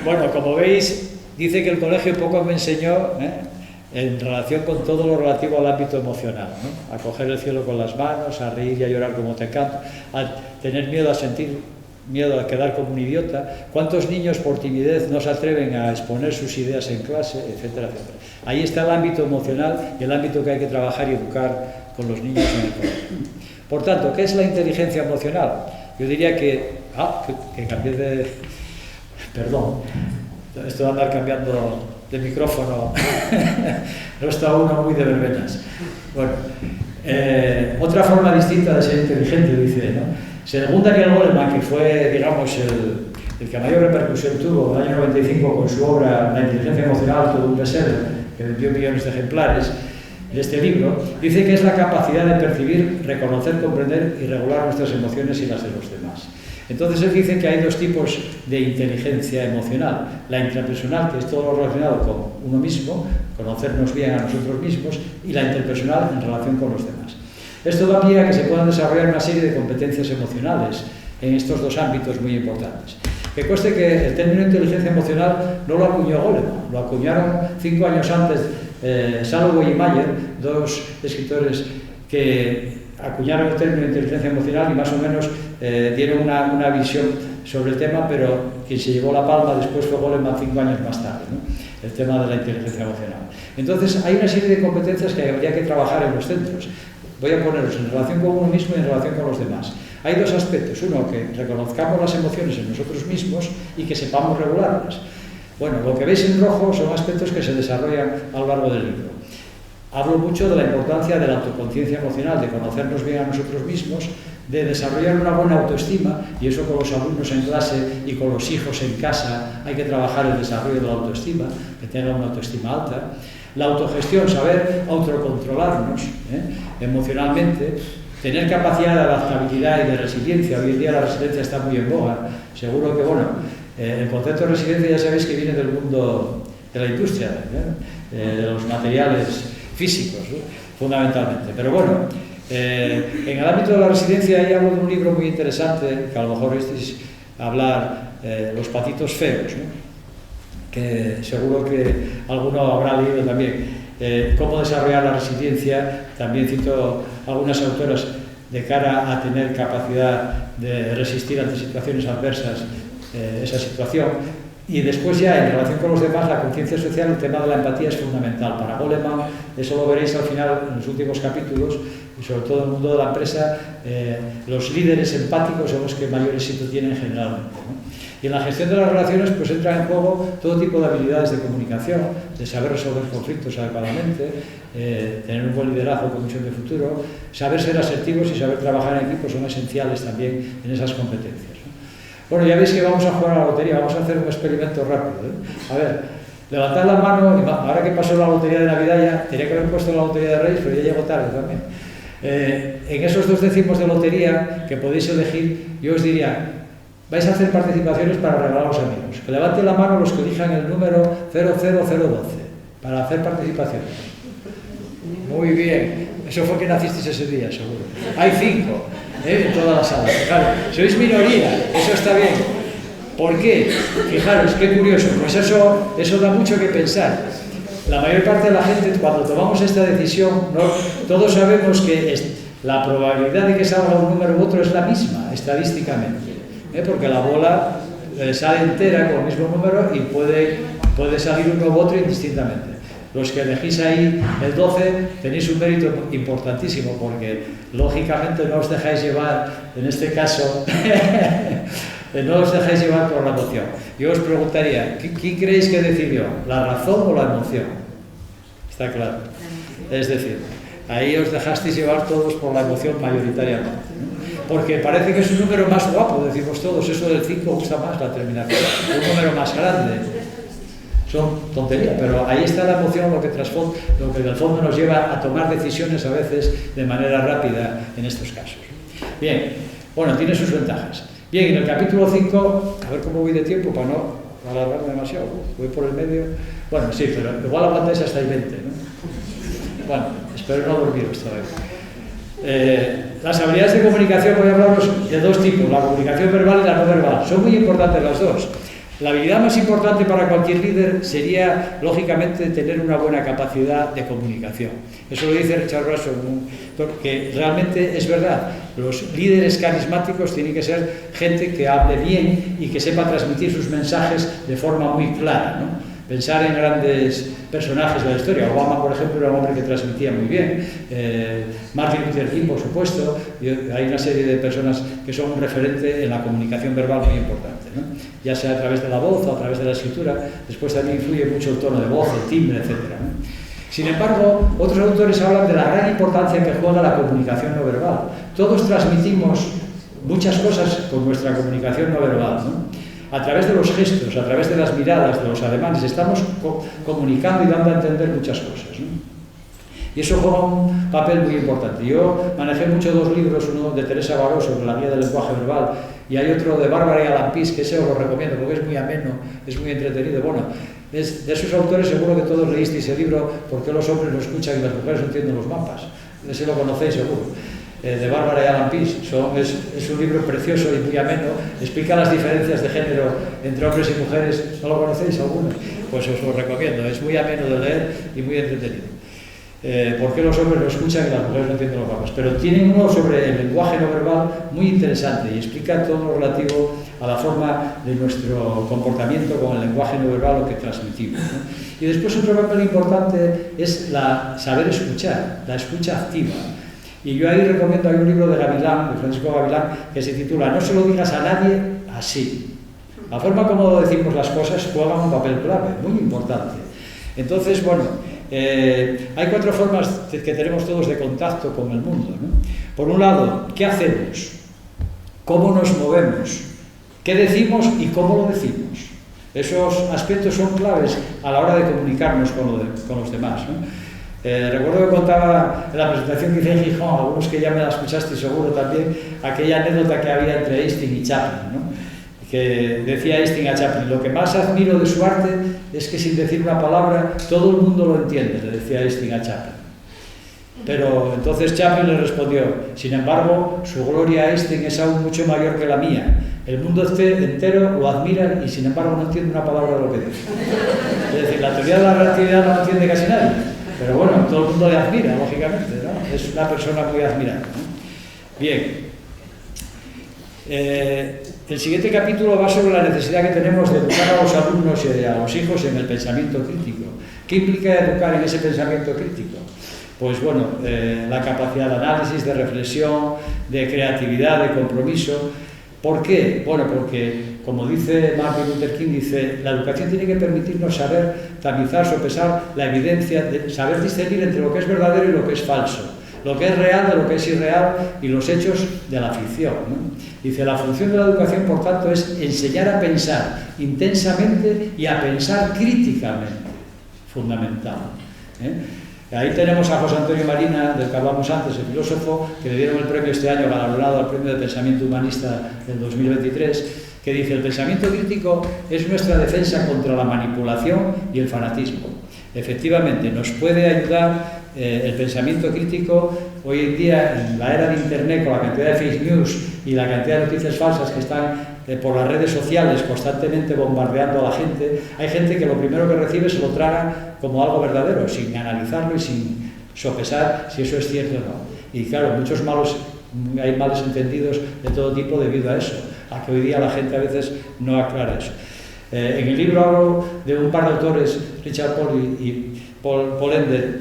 Bueno, como veis, dice que el colegio poco me enseñó en relación con todo lo relativo al ámbito emocional, ¿no? A coger el cielo con las manos, a reír y a llorar como te canto, a tener miedo, a sentir miedo a quedar como un idiota. ¿Cuántos niños por timidez no se atreven a exponer sus ideas en clase, etcétera, etcétera? Ahí está el ámbito emocional y el ámbito que hay que trabajar y educar con los niños en el colegio. Por tanto, ¿qué es la inteligencia emocional? Yo diría que cambié de... Perdón, esto de andar cambiando de micrófono no está uno muy de verbenas. Bueno, otra forma distinta de ser inteligente, dice, ¿no? Según Daniel Goleman, que fue, digamos, el que mayor repercusión tuvo en el año 95 con su obra La inteligencia emocional, todo un bestseller, que vendió millones de ejemplares, de este libro, dice que es la capacidad de percibir, reconocer, comprender y regular nuestras emociones y las de los demás. Entonces él dice que hay dos tipos de inteligencia emocional: la intrapersonal, que es todo lo relacionado con uno mismo, conocernos bien a nosotros mismos, y la interpersonal en relación con los demás. Esto da pie a que se puedan desarrollar una serie de competencias emocionales en estos dos ámbitos muy importantes. Que cueste que el término inteligencia emocional no lo acuñó Goleman, lo acuñaron 5 años antes Salovey y Mayer, dos escritores que acuñaron el término inteligencia emocional y más o menos dieron una visión sobre el tema, pero quien se llevó la palma después fue Goleman 5 años más tarde, ¿no? El tema de la inteligencia emocional. Entonces hay una serie de competencias que habría que trabajar en los centros. Voy a ponerlos en relación con uno mismo y en relación con los demás. Hay dos aspectos: uno, que reconozcamos las emociones en nosotros mismos y que sepamos regularlas. Bueno, lo que veis en rojo son aspectos que se desarrollan a lo largo del libro. Hablo mucho de la importancia de la autoconciencia emocional, de conocernos bien a nosotros mismos, de desarrollar una buena autoestima, y eso con los alumnos en clase y con los hijos en casa hay que trabajar el desarrollo de la autoestima, que tengan una autoestima alta. La autogestión, saber autocontrolarnos emocionalmente, tener capacidad de adaptabilidad y de resiliencia. Hoy en día la resiliencia está muy en boga. Seguro que, bueno, el concepto de resiliencia ya sabéis que viene del mundo de la industria, de los materiales físicos, ¿no? Fundamentalmente. Pero bueno, en el ámbito de la resiliencia ahí hablo de un libro muy interesante, que a lo mejor oísteis hablar, Los patitos feos, ¿no? Que seguro que alguno habrá leído también. Cómo desarrollar la resiliencia. También cito algunas autoras de cara a tener capacidad de resistir ante situaciones adversas esa situación. Y después ya en relación con los demás, la conciencia social, el tema de la empatía es fundamental. Para Goleman, eso lo veréis al final en los últimos capítulos, y sobre todo en el mundo de la empresa, los líderes empáticos son los que mayor éxito tienen generalmente, ¿no? Y en la gestión de las relaciones pues entra en juego todo tipo de habilidades de comunicación, de saber resolver conflictos adecuadamente, tener un buen liderazgo con visión de futuro, saber ser asertivos y saber trabajar en equipo son esenciales también en esas competencias, ¿no? Bueno, ya veis que vamos a jugar a la lotería, vamos a hacer un experimento rápido, ¿eh? A ver, levantad la mano, y ahora que pasó la lotería de Navidad ya, tenía que haber puesto la lotería de Reyes, pero ya llegó tarde también. En esos 2 décimos de lotería que podéis elegir, yo os diría, vais a hacer participaciones para regalar a los amigos. Que levanten la mano los que elijan el número 00012 para hacer participaciones. Muy bien, eso fue que nacisteis ese día, seguro. Hay 5 en toda la sala. Claro, sois minoría, eso está bien. ¿Por qué? Fijaros, qué curioso. Pues eso da mucho que pensar. La mayor parte de la gente, cuando tomamos esta decisión, ¿no? Todos sabemos que la probabilidad de que salga un número u otro es la misma, estadísticamente. Porque la bola sale entera con el mismo número y puede salir uno u otro indistintamente. Los que elegís ahí el 12 tenéis un mérito importantísimo, porque lógicamente no os dejáis llevar, en este caso, no os dejáis llevar por la emoción. Yo os preguntaría, ¿quién creéis que decidió? ¿La razón o la emoción? Está claro. Es decir, ahí os dejasteis llevar todos por la emoción mayoritariamente, ¿no? Porque parece que es un número más guapo, decimos todos, eso del 5 gusta más, la terminación, un número más grande. Son tonterías, pero ahí está la emoción, lo que en el fondo nos lleva a tomar decisiones a veces de manera rápida en estos casos. Bien, bueno, tiene sus ventajas. Bien, en el capítulo 5, a ver cómo voy de tiempo para no alargarme demasiado, voy por el medio. Bueno, sí, pero igual aguantáis hasta el 20, ¿no? Bueno, espero no dormiros todavía. Las habilidades de comunicación, voy a hablaros de 2 tipos, la comunicación verbal y la no verbal. Son muy importantes las dos. La habilidad más importante para cualquier líder sería, lógicamente, tener una buena capacidad de comunicación. Eso lo dice Richard Russell, porque realmente es verdad. Los líderes carismáticos tienen que ser gente que hable bien y que sepa transmitir sus mensajes de forma muy clara, ¿no? Pensar en grandes personajes de la historia. Obama, por ejemplo, era un hombre que transmitía muy bien. Martin Luther King, por supuesto. Y hay una serie de personas que son un referente en la comunicación verbal muy importante, ¿no? Ya sea a través de la voz o a través de la escritura. Después también influye mucho el tono de voz, el timbre, etc., ¿no? Sin embargo, otros autores hablan de la gran importancia que juega la comunicación no verbal. Todos transmitimos muchas cosas con nuestra comunicación no verbal, ¿no? a través de los gestos, a través de las miradas, de los ademanes, estamos comunicando y dando a entender muchas cosas, ¿no? Y eso juega un papel muy importante. Yo manejé mucho dos libros, uno de Teresa Baró sobre la guía del lenguaje verbal y hay otro de Bárbara y Alan Pease, que ese os lo recomiendo porque es muy ameno, es muy entretenido. Bueno, de esos autores seguro que todos leísteis el libro ¿Por qué los hombres no escuchan y las mujeres no entienden los mapas? Ese lo conocéis seguro. De Bárbara y Alan Pease. Es un libro precioso y muy ameno, explica las diferencias de género entre hombres y mujeres. ¿No lo conocéis algunos? Pues os lo recomiendo, es muy ameno de leer y muy entretenido. ¿Por qué los hombres no escuchan y las mujeres no entienden los mapas? Pero tienen uno sobre el lenguaje no verbal muy interesante y explica todo lo relativo a la forma de nuestro comportamiento con el lenguaje no verbal, lo que transmitimos, ¿no? Y después otro papel importante es saber escuchar, la escucha activa. Y yo ahí recomiendo, hay un libro de Gavilán, de Francisco Gavilán, que se titula No se lo digas a nadie así. La forma como decimos las cosas juega un papel clave, muy importante. Entonces, bueno, hay 4 formas que tenemos todos de contacto con el mundo, ¿no? Por un lado, ¿qué hacemos? ¿Cómo nos movemos? ¿Qué decimos y cómo lo decimos? Esos aspectos son claves a la hora de comunicarnos con los demás, ¿no? Recuerdo que contaba en la presentación que hice en Gijón, algunos que ya me la escuchasteis seguro también, aquella anécdota que había entre Einstein y Chaplin, ¿no? Que decía Einstein a Chaplin, lo que más admiro de su arte es que sin decir una palabra todo el mundo lo entiende, le decía Einstein a Chaplin. Pero entonces Chaplin le respondió, sin embargo, su gloria a Einstein es aún mucho mayor que la mía. El mundo entero lo admira y sin embargo no entiende una palabra de lo que dice. Es decir, la teoría de la relatividad no entiende casi nadie, pero bueno, todo el mundo le admira, lógicamente, ¿no? Es una persona muy admirada, ¿no? Bien. El siguiente capítulo va sobre la necesidad que tenemos de educar a los alumnos y a los hijos en el pensamiento crítico. ¿Qué implica educar en ese pensamiento crítico? Pues bueno, la capacidad de análisis, de reflexión, de creatividad, de compromiso. ¿Por qué? Bueno, porque, como dice Martin Luther King, dice, la educación tiene que permitirnos saber tamizar, sopesar la evidencia, saber discernir entre lo que es verdadero y lo que es falso, lo que es real de lo que es irreal y los hechos de la ficción, ¿no? Dice, la función de la educación, por tanto, es enseñar a pensar intensamente y a pensar críticamente, fundamental, ¿eh? Ahí tenemos a José Antonio Marina, del que hablamos antes, el filósofo, que le dieron el premio este año, galardonado al Premio de Pensamiento Humanista del 2023, que dice, el pensamiento crítico es nuestra defensa contra la manipulación y el fanatismo. Efectivamente, nos puede ayudar el pensamiento crítico. Hoy en día, en la era de Internet, con la cantidad de fake news y la cantidad de noticias falsas que están por las redes sociales constantemente bombardeando a la gente, hay gente que lo primero que recibe se lo traga como algo verdadero, sin analizarlo y sin sopesar si eso es cierto o no. Y claro, hay malos entendidos de todo tipo debido a eso, a que hoy día la gente a veces no aclara eso. En el libro hablo de un par de autores, Richard Paul y Paul Ender,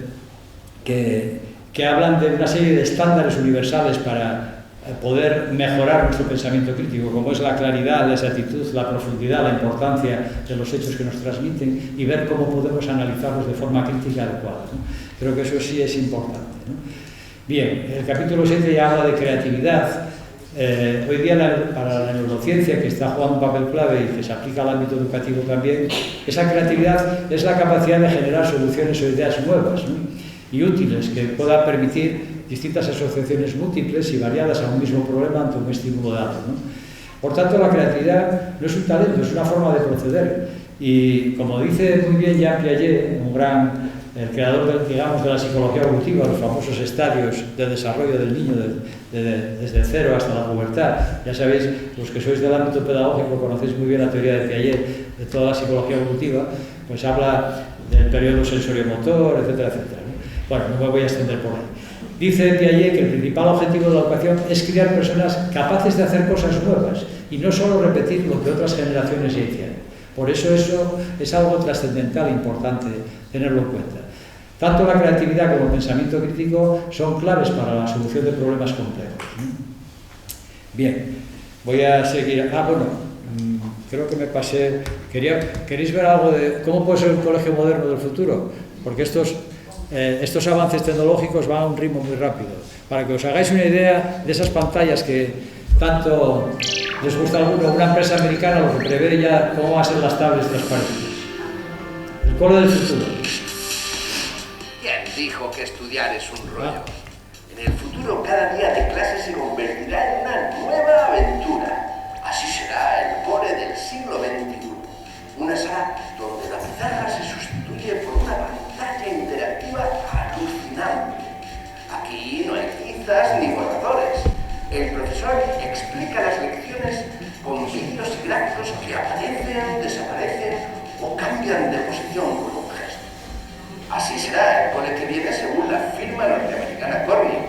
que hablan de una serie de estándares universales para poder mejorar nuestro pensamiento crítico, como es la claridad, la exactitud, la profundidad, la importancia de los hechos que nos transmiten y ver cómo podemos analizarlos de forma crítica adecuada, ¿no? Creo que eso sí es importante, ¿no? Bien, el capítulo 7 ya habla de creatividad. Hoy día para la neurociencia, que está jugando un papel clave y que se aplica al ámbito educativo también, esa creatividad es la capacidad de generar soluciones o ideas nuevas, ¿no? Y útiles, que puedan permitir distintas asociaciones múltiples y variadas a un mismo problema ante un estímulo dado, ¿no? Por tanto, la creatividad no es un talento, es una forma de proceder. Y como dice muy bien Jean Piaget, el creador de la psicología evolutiva, los famosos estadios de desarrollo del niño desde el cero hasta la pubertad. Ya sabéis, los que sois del ámbito pedagógico conocéis muy bien la teoría de Piaget, de toda la psicología evolutiva, pues habla del periodo sensorio-motor, etcétera, etcétera, ¿no? Bueno, no me voy a extender por ahí. Dice Piaget que el principal objetivo de la educación es crear personas capaces de hacer cosas nuevas y no solo repetir lo que otras generaciones ya hicieron. Por eso es algo trascendental e importante tenerlo en cuenta. Tanto la creatividad como el pensamiento crítico son claves para la solución de problemas complejos. Bien, voy a seguir. Creo que me pasé. ¿Queréis ver algo de cómo puede ser un colegio moderno del futuro? Porque estos avances tecnológicos van a un ritmo muy rápido. Para que os hagáis una idea de esas pantallas que tanto les gusta a alguno. Una empresa americana lo que prevé ya cómo van a ser las tablets transparentes. El cole del futuro. ¿Quién dijo que estudiar es un rollo? En el futuro cada día de clase se convertirá en una nueva aventura. Así será el cole del siglo XXI. Una sala donde la pizarra se sustituye por una pantalla interactiva alucinante. Aquí no hay tizas ni borradores. El profesor explica las lecciones con vídeos y gráficos que aparecen, desaparecen o cambian de posición con un gesto. Así será el cole que viene según la firma norteamericana Corning,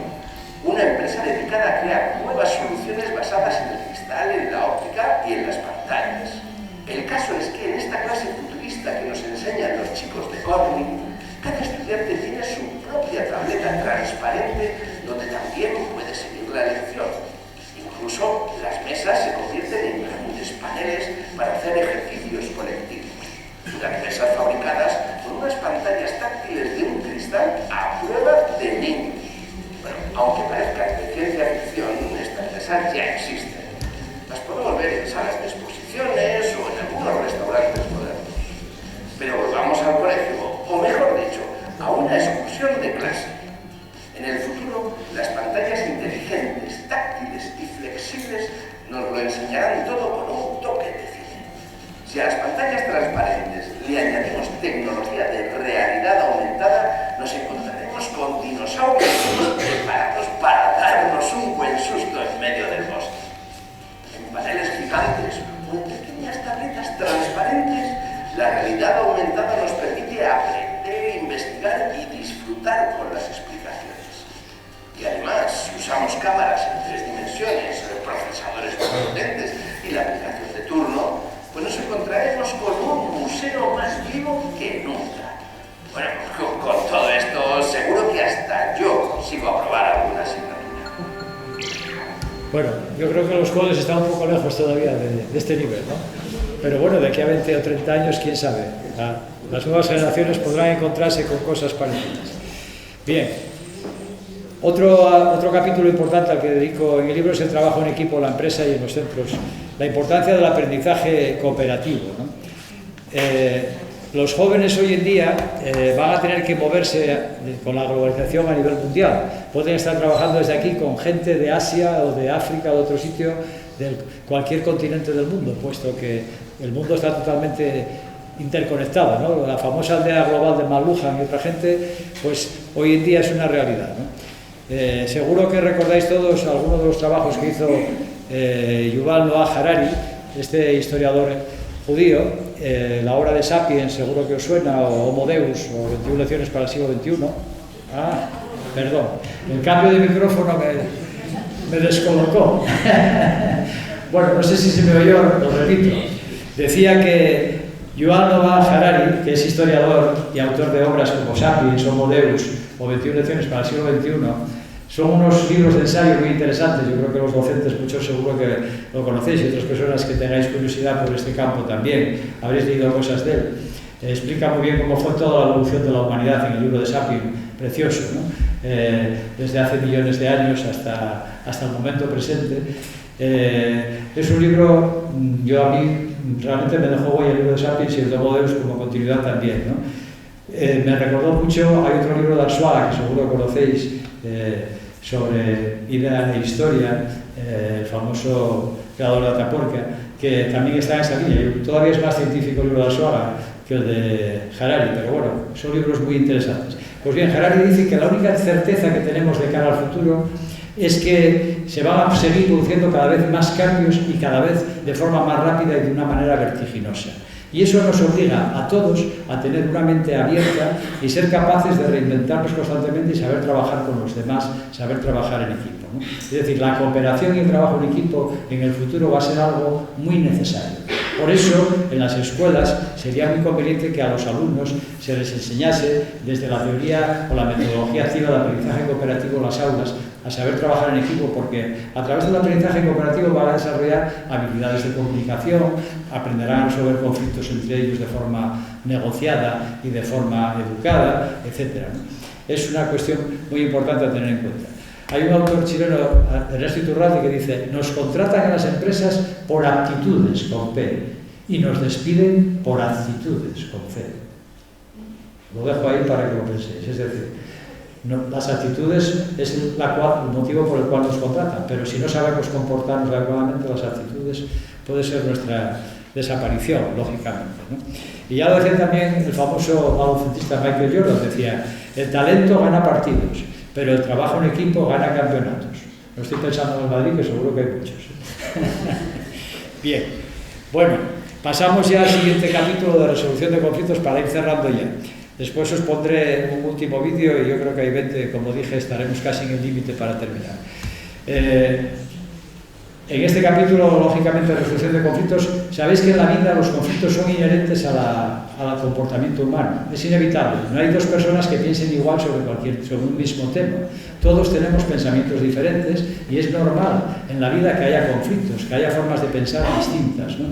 una empresa dedicada a crear nuevas soluciones basadas en el cristal, en la óptica y en las pantallas. El caso es que en esta clase futurista que nos enseñan los chicos de Corning, cada estudiante tiene su propia tableta transparente donde también puede seguir la lección. Incluso las mesas se convierten en grandes paneles para hacer ejercicios colectivos. Unas mesas fabricadas con unas pantallas táctiles de un cristal a prueba de niños. Bueno, aunque parezcan de ciencia ficción, estas mesas ya existen. Las podemos ver en salas de exposiciones o en algunos restaurantes modernos. Pero volvamos al colegio, o mejor dicho, a una excursión de clase. En el futuro, las pantallas inteligentes, táctiles y flexibles nos lo enseñarán todo con un toque de cine. Si a las pantallas transparentes le añadimos tecnología de realidad aumentada, nos encontraremos con dinosaurios preparados para darnos un buen susto en medio del bosque. En paneles gigantes o en pequeñas tabletas transparentes, la realidad aumentada nos permite aprender, investigar y disfrutar con las explicaciones. Y además, si usamos cámaras en 3 dimensiones, procesadores muy potentes y la aplicación de turno, pues nos encontraremos con un museo más vivo que nunca. Bueno, con todo esto, seguro que hasta yo consigo aprobar alguna asignatura. Bueno, yo creo que los coles están un poco lejos todavía de este nivel, ¿no? Pero bueno, de aquí a 20 o 30 años, quién sabe. Las nuevas generaciones podrán encontrarse con cosas parecidas. Bien, otro capítulo importante al que dedico en el libro es el trabajo en equipo, la empresa y en los centros. La importancia del aprendizaje cooperativo, ¿no? Los jóvenes hoy en día van a tener que moverse con la globalización a nivel mundial. Pueden estar trabajando desde aquí con gente de Asia o de África o de otro sitio, de cualquier continente del mundo, puesto que el mundo está totalmente interconectado, ¿no? La famosa aldea global de McLuhan y otra gente, pues hoy en día es una realidad, ¿no? Seguro que recordáis todos algunos de los trabajos que hizo Yuval Noah Harari, este historiador judío, la obra de Sapiens, seguro que os suena, o Homo Deus, o 21 lecciones para el siglo XXI. Ah, perdón, el cambio de micrófono me descolocó. Bueno, no sé si se me oyó, lo repito. Decía que Yuval Noah Harari, que es historiador y autor de obras como Sapiens, Homo Deus o 21 lecciones para el siglo XXI, son unos libros de ensayo muy interesantes. Yo creo que los docentes, muchos seguro que lo conocéis, y otras personas que tengáis curiosidad por este campo también habréis leído cosas de él. Explica muy bien cómo fue toda la evolución de la humanidad en el libro de Sapiens, precioso, ¿no? Desde hace millones de años hasta el momento presente. Es un libro, yo a mí realmente me dejó huella el libro de Sapiens y el de Homo Deus como continuidad también, ¿no? Me recordó mucho, hay otro libro de Arzuaga que seguro conocéis, sobre idea e historia, el famoso creador de Atapuerca, que también está en esa línea. Todavía es más científico el libro de Arzuaga que el de Harari, pero bueno, son libros muy interesantes. Pues bien, Harari dice que la única certeza que tenemos de cara al futuro es que se van a seguir produciendo cada vez más cambios y cada vez de forma más rápida y de una manera vertiginosa. Y eso nos obliga a todos a tener una mente abierta y ser capaces de reinventarnos constantemente y saber trabajar con los demás, saber trabajar en equipo, ¿no? Es decir, la cooperación y el trabajo en equipo en el futuro va a ser algo muy necesario. Por eso, en las escuelas sería muy conveniente que a los alumnos se les enseñase desde la teoría o la metodología activa de aprendizaje cooperativo en las aulas a saber trabajar en equipo, porque a través del aprendizaje cooperativo van a desarrollar habilidades de comunicación, aprenderán a resolver conflictos entre ellos de forma negociada y de forma educada, etc., ¿no? Es una cuestión muy importante a tener en cuenta. Hay un autor chileno, Ernesto Iturralde, que dice: nos contratan en las empresas por aptitudes, con P, y nos despiden por actitudes, con C. Lo dejo ahí para que lo penséis. Es decir, las actitudes es el motivo por el cual nos contratan, pero si no sabemos comportarnos adecuadamente, las actitudes puede ser nuestra desaparición, lógicamente, ¿no? Y ya lo decía también el famoso baloncelista Michael Jordan, decía: el talento gana partidos, pero el trabajo en equipo gana campeonatos. No estoy pensando en el Madrid, que seguro que hay muchos. Bien, bueno, pasamos ya al siguiente capítulo de resolución de conflictos para ir cerrando ya. Después os pondré un último vídeo y yo creo que hay 20, como dije, estaremos casi en el límite para terminar. En este capítulo, lógicamente, de resolución de conflictos, sabéis que en la vida los conflictos son inherentes al comportamiento humano. Es inevitable. No hay dos personas que piensen igual sobre un mismo tema. Todos tenemos pensamientos diferentes y es normal en la vida que haya conflictos, que haya formas de pensar distintas, ¿no?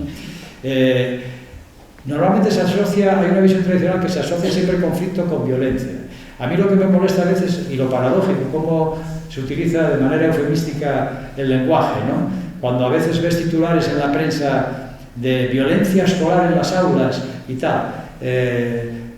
Normalmente se asocia, hay una visión tradicional que se asocia siempre el conflicto con violencia. A mí lo que me molesta a veces, y lo paradójico, cómo se utiliza de manera eufemística el lenguaje, ¿no? Cuando a veces ves titulares en la prensa de violencia escolar en las aulas y tal,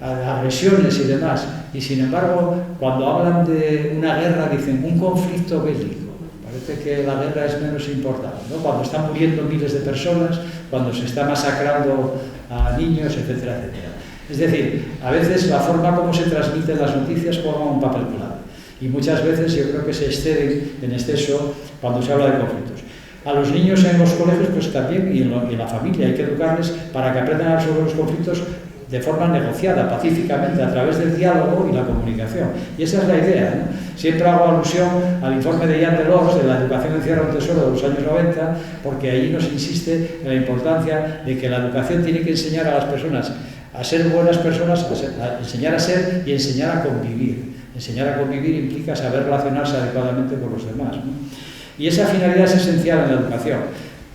agresiones y demás, y sin embargo, cuando hablan de una guerra dicen un conflicto bélico. Parece que la guerra es menos importante, ¿no? Cuando están muriendo miles de personas, cuando se está masacrando a niños, etcétera, etcétera. Es decir, a veces la forma como se transmiten las noticias juega un papel clave. Y muchas veces yo creo que se exceden en exceso cuando se habla de conflictos. A los niños en los colegios pues también, y en la familia, hay que educarles para que aprendan sobre los conflictos de forma negociada, pacíficamente, a través del diálogo y la comunicación. Y esa es la idea, ¿no? Siempre hago alusión al informe de Jean Delors de la educación encierra un tesoro de los años 90, porque ahí nos insiste en la importancia de que la educación tiene que enseñar a las personas a ser buenas personas, a enseñar a ser y enseñar a convivir. Enseñar a convivir implica saber relacionarse adecuadamente con los demás, ¿no? Y esa finalidad es esencial en la educación.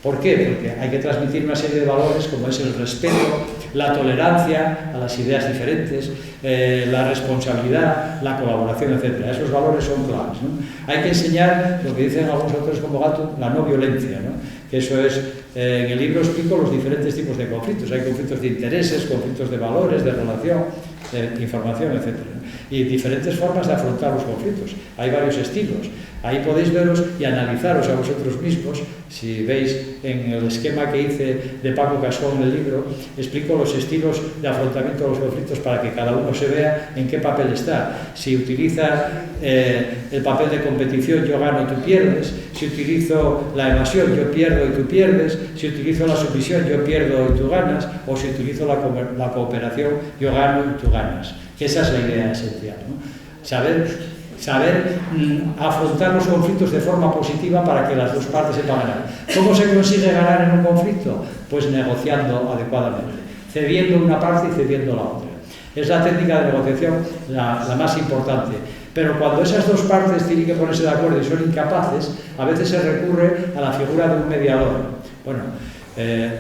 ¿Por qué? Porque hay que transmitir una serie de valores como es el respeto, la tolerancia a las ideas diferentes, la responsabilidad, la colaboración, etc. Esos valores son claves, ¿no? Hay que enseñar lo que dicen algunos autores como Gatun, la no violencia, ¿no? Que eso es, en el libro explico los diferentes tipos de conflictos. Hay conflictos de intereses, conflictos de valores, de relación, de información, etc. Y diferentes formas de afrontar los conflictos. Hay varios estilos. Ahí podéis veros y analizaros a vosotros mismos. Si veis en el esquema que hice de Paco Cascón en el libro, explico los estilos de afrontamiento de los conflictos para que cada uno se vea en qué papel está. Si utiliza el papel de competición, yo gano, tú pierdes. Si utilizo la evasión, yo pierdo y tú pierdes. Si utilizo la sumisión, yo pierdo y tú ganas. O si utilizo la cooperación, yo gano y tú ganas. Que esa es la idea esencial, ¿no? Saber afrontar los conflictos de forma positiva para que las dos partes sepan ganar. ¿Cómo se consigue ganar en un conflicto? Pues negociando adecuadamente, cediendo una parte y cediendo la otra. Es la técnica de negociación la más importante. Pero cuando esas dos partes tienen que ponerse de acuerdo y son incapaces, a veces se recurre a la figura de un mediador. Bueno,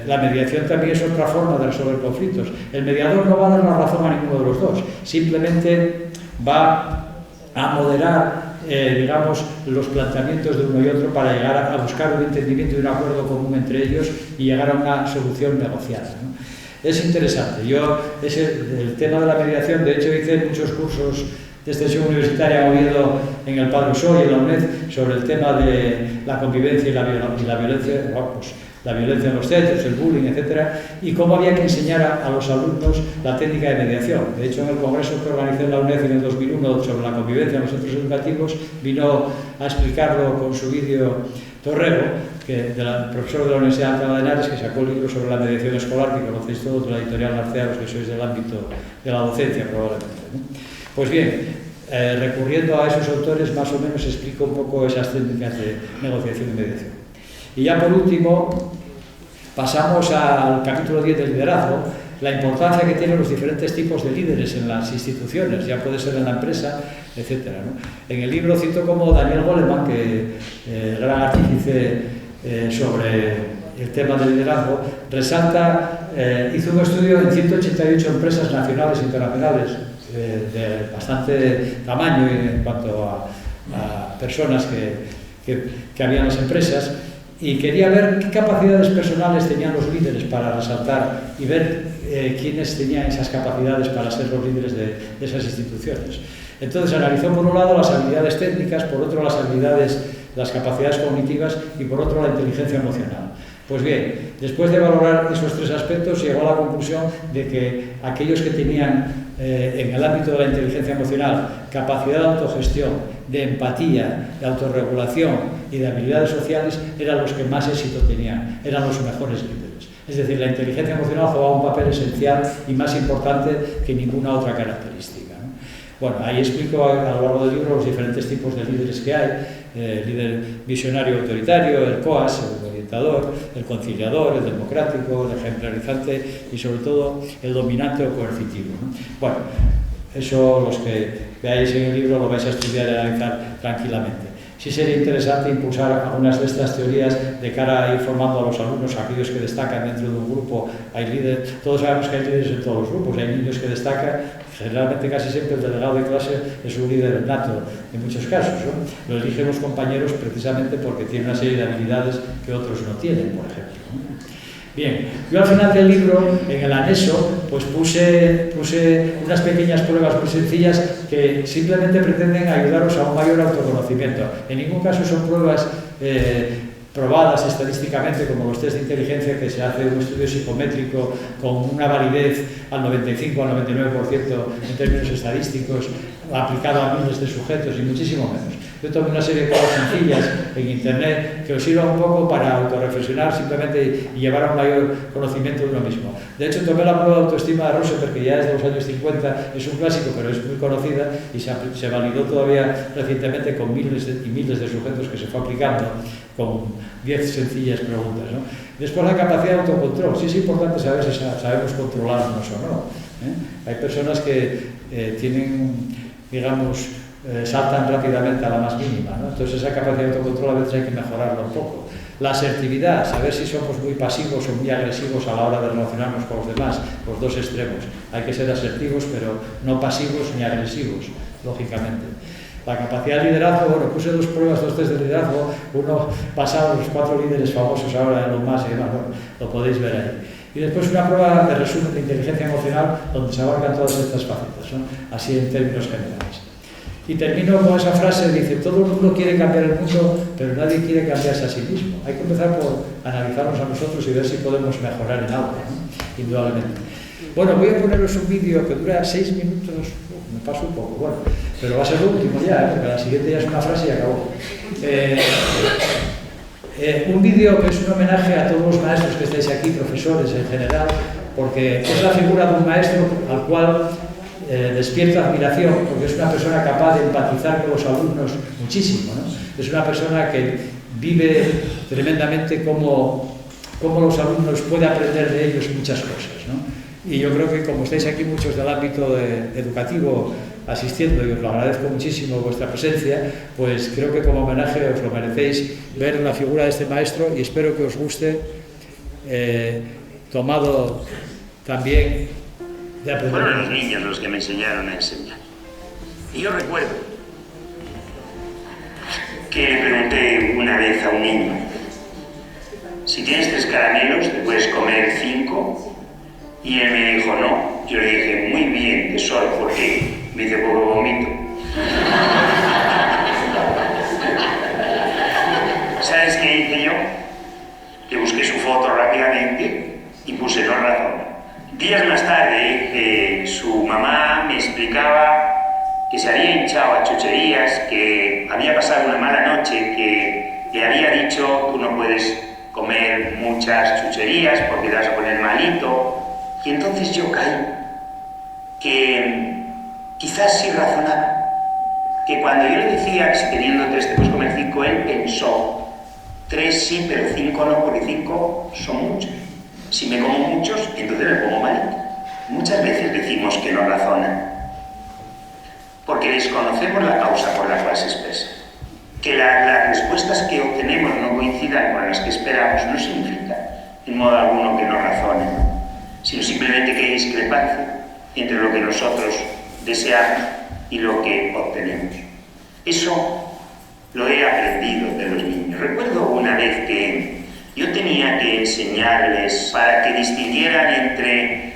la mediación también es otra forma de resolver conflictos. El mediador no va a dar la razón a ninguno de los dos, simplemente va a moderar, digamos, los planteamientos de uno y otro para llegar a buscar un entendimiento y un acuerdo común entre ellos y llegar a una solución negociada, ¿no? Es interesante. El tema de la mediación, de hecho, hice muchos cursos de extensión universitaria, he oído en el Padre Usoy y en la UNED sobre el tema de la convivencia y la violencia, pues, la violencia en los centros, el bullying, etc. Y cómo había que enseñar a los alumnos la técnica de mediación. De hecho, en el congreso que organizé en la UNED en el 2001 sobre la convivencia en los centros educativos, vino a explicarlo con su vídeo Torrego, profesor de la Universidad de Alcalá de Henares, que sacó el libro sobre la mediación escolar, que conocéis todos, de la editorial Narcearos, que sois del ámbito de la docencia, probablemente, ¿no? Pues bien, recurriendo a esos autores, más o menos explico un poco esas técnicas de negociación y mediación. Y ya por último, pasamos al capítulo 10 del liderazgo, la importancia que tienen los diferentes tipos de líderes en las instituciones, ya puede ser en la empresa, etc., ¿no? En el libro cito como Daniel Goleman, que gran artífice sobre el tema del liderazgo, resalta, hizo un estudio en 188 empresas nacionales e internacionales de bastante tamaño en cuanto a personas que había en las empresas, y quería ver qué capacidades personales tenían los líderes para resaltar y ver quiénes tenían esas capacidades para ser los líderes de esas instituciones. Entonces analizó por un lado las habilidades técnicas, por otro las capacidades cognitivas y por otro la inteligencia emocional. Pues bien, después de valorar esos tres aspectos, llegó a la conclusión de que aquellos que tenían en el ámbito de la inteligencia emocional capacidad de autogestión, de empatía, de autorregulación y de habilidades sociales eran los que más éxito tenían, eran los mejores líderes. Es decir, la inteligencia emocional jugaba un papel esencial y más importante que ninguna otra característica, ¿no? Bueno, ahí explico a lo largo del libro los diferentes tipos de líderes que hay: el líder visionario autoritario, el coas, el orientador, el conciliador, el democrático, el ejemplarizante y sobre todo el dominante o coercitivo, ¿no? Bueno, eso los que veáis en el libro lo vais a estudiar y analizar tranquilamente. Sí sería interesante impulsar algunas de estas teorías de cara a ir formando a los alumnos, aquellos que destacan dentro de un grupo. Hay líderes, todos sabemos que hay líderes en todos los grupos, hay niños que destacan, generalmente casi siempre el delegado de clase es un líder nato en muchos casos, ¿no? Lo eligen los compañeros precisamente porque tienen una serie de habilidades que otros no tienen, por ejemplo, ¿no? Bien, yo al final del libro, en el anexo, pues puse unas pequeñas pruebas muy sencillas que simplemente pretenden ayudaros a un mayor autoconocimiento. En ningún caso son pruebas probadas estadísticamente como los test de inteligencia, que se hace un estudio psicométrico con una validez al 95 al 99% en términos estadísticos, aplicado a miles de sujetos y muchísimo menos. Yo tomé una serie de pruebas sencillas en internet que os sirvan un poco para autorreflexionar simplemente y llevar a un mayor conocimiento de uno mismo. De hecho, tomé la prueba de autoestima de Rosenberg, que ya es de los años 50, es un clásico, pero es muy conocida y se validó todavía recientemente con miles y miles de sujetos que se fue aplicando con 10 sencillas preguntas, ¿no? Después, la capacidad de autocontrol. Sí es importante saber si sabemos controlarnos o no, ¿eh? Hay personas que tienen, digamos, saltan rápidamente a la más mínima, ¿no? Entonces esa capacidad de autocontrol a veces hay que mejorarla un poco. La asertividad, saber si somos muy pasivos o muy agresivos a la hora de relacionarnos con los demás, los dos extremos. Hay que ser asertivos, pero no pasivos ni agresivos, lógicamente. La capacidad de liderazgo, bueno, puse dos test de liderazgo, uno basado en los 4 líderes famosos ahora en los más y demás, bueno, lo podéis ver ahí. Y después una prueba de resumen de inteligencia emocional donde se abarcan todas estas facetas, ¿no? Así en términos generales. Y termino con esa frase, dice: todo el mundo quiere cambiar el mundo, pero nadie quiere cambiarse a sí mismo. Hay que empezar por analizarnos a nosotros y ver si podemos mejorar en algo, ¿no? Indudablemente. Bueno, voy a poneros un vídeo que dura 6 minutos, me paso un poco, bueno, pero va a ser lo último ya, porque la siguiente ya es una frase y acabó. Un vídeo que es un homenaje a todos los maestros que estáis aquí, profesores en general, porque es la figura de un maestro al cual despierta admiración, porque es una persona capaz de empatizar con los alumnos muchísimo, ¿no? Es una persona que vive tremendamente cómo los alumnos pueden aprender de ellos muchas cosas, ¿no? Y yo creo que como estáis aquí muchos del ámbito educativo asistiendo, y os lo agradezco muchísimo vuestra presencia, pues creo que como homenaje os lo merecéis ver la figura de este maestro, y espero que os guste, tomado también de aprender. Fueron los niños los que me enseñaron a enseñar. Y yo recuerdo que le pregunté una vez a un niño: si tienes 3 caramelos, ¿te puedes comer 5? Y él me dijo no. Yo le dije: muy bien, tesoro, ¿por qué? Me dice: porque vomito. ¿Sabes qué hice yo? Le busqué su foto rápidamente y puse no razón. Días más tarde, su mamá me explicaba que se había hinchado a chucherías, que había pasado una mala noche, que le había dicho: tú no puedes comer muchas chucherías porque te vas a poner malito. Y entonces yo caí, que quizás sí razonaba, que cuando yo le decía que si teniendo 3 te puedes comer 5, él pensó: 3 sí, pero 5 no, porque 5 son muchos. Si me como muchos, entonces me pongo malito. Muchas veces decimos que no razonan, porque desconocemos la causa por la cual se expresa. Que las respuestas que obtenemos no coincidan con las que esperamos no significa en modo alguno que no razonen, sino simplemente que hay discrepancia entre lo que nosotros deseamos y lo que obtenemos. Eso lo he aprendido de los niños. Recuerdo una vez que yo tenía que enseñarles para que distinguieran entre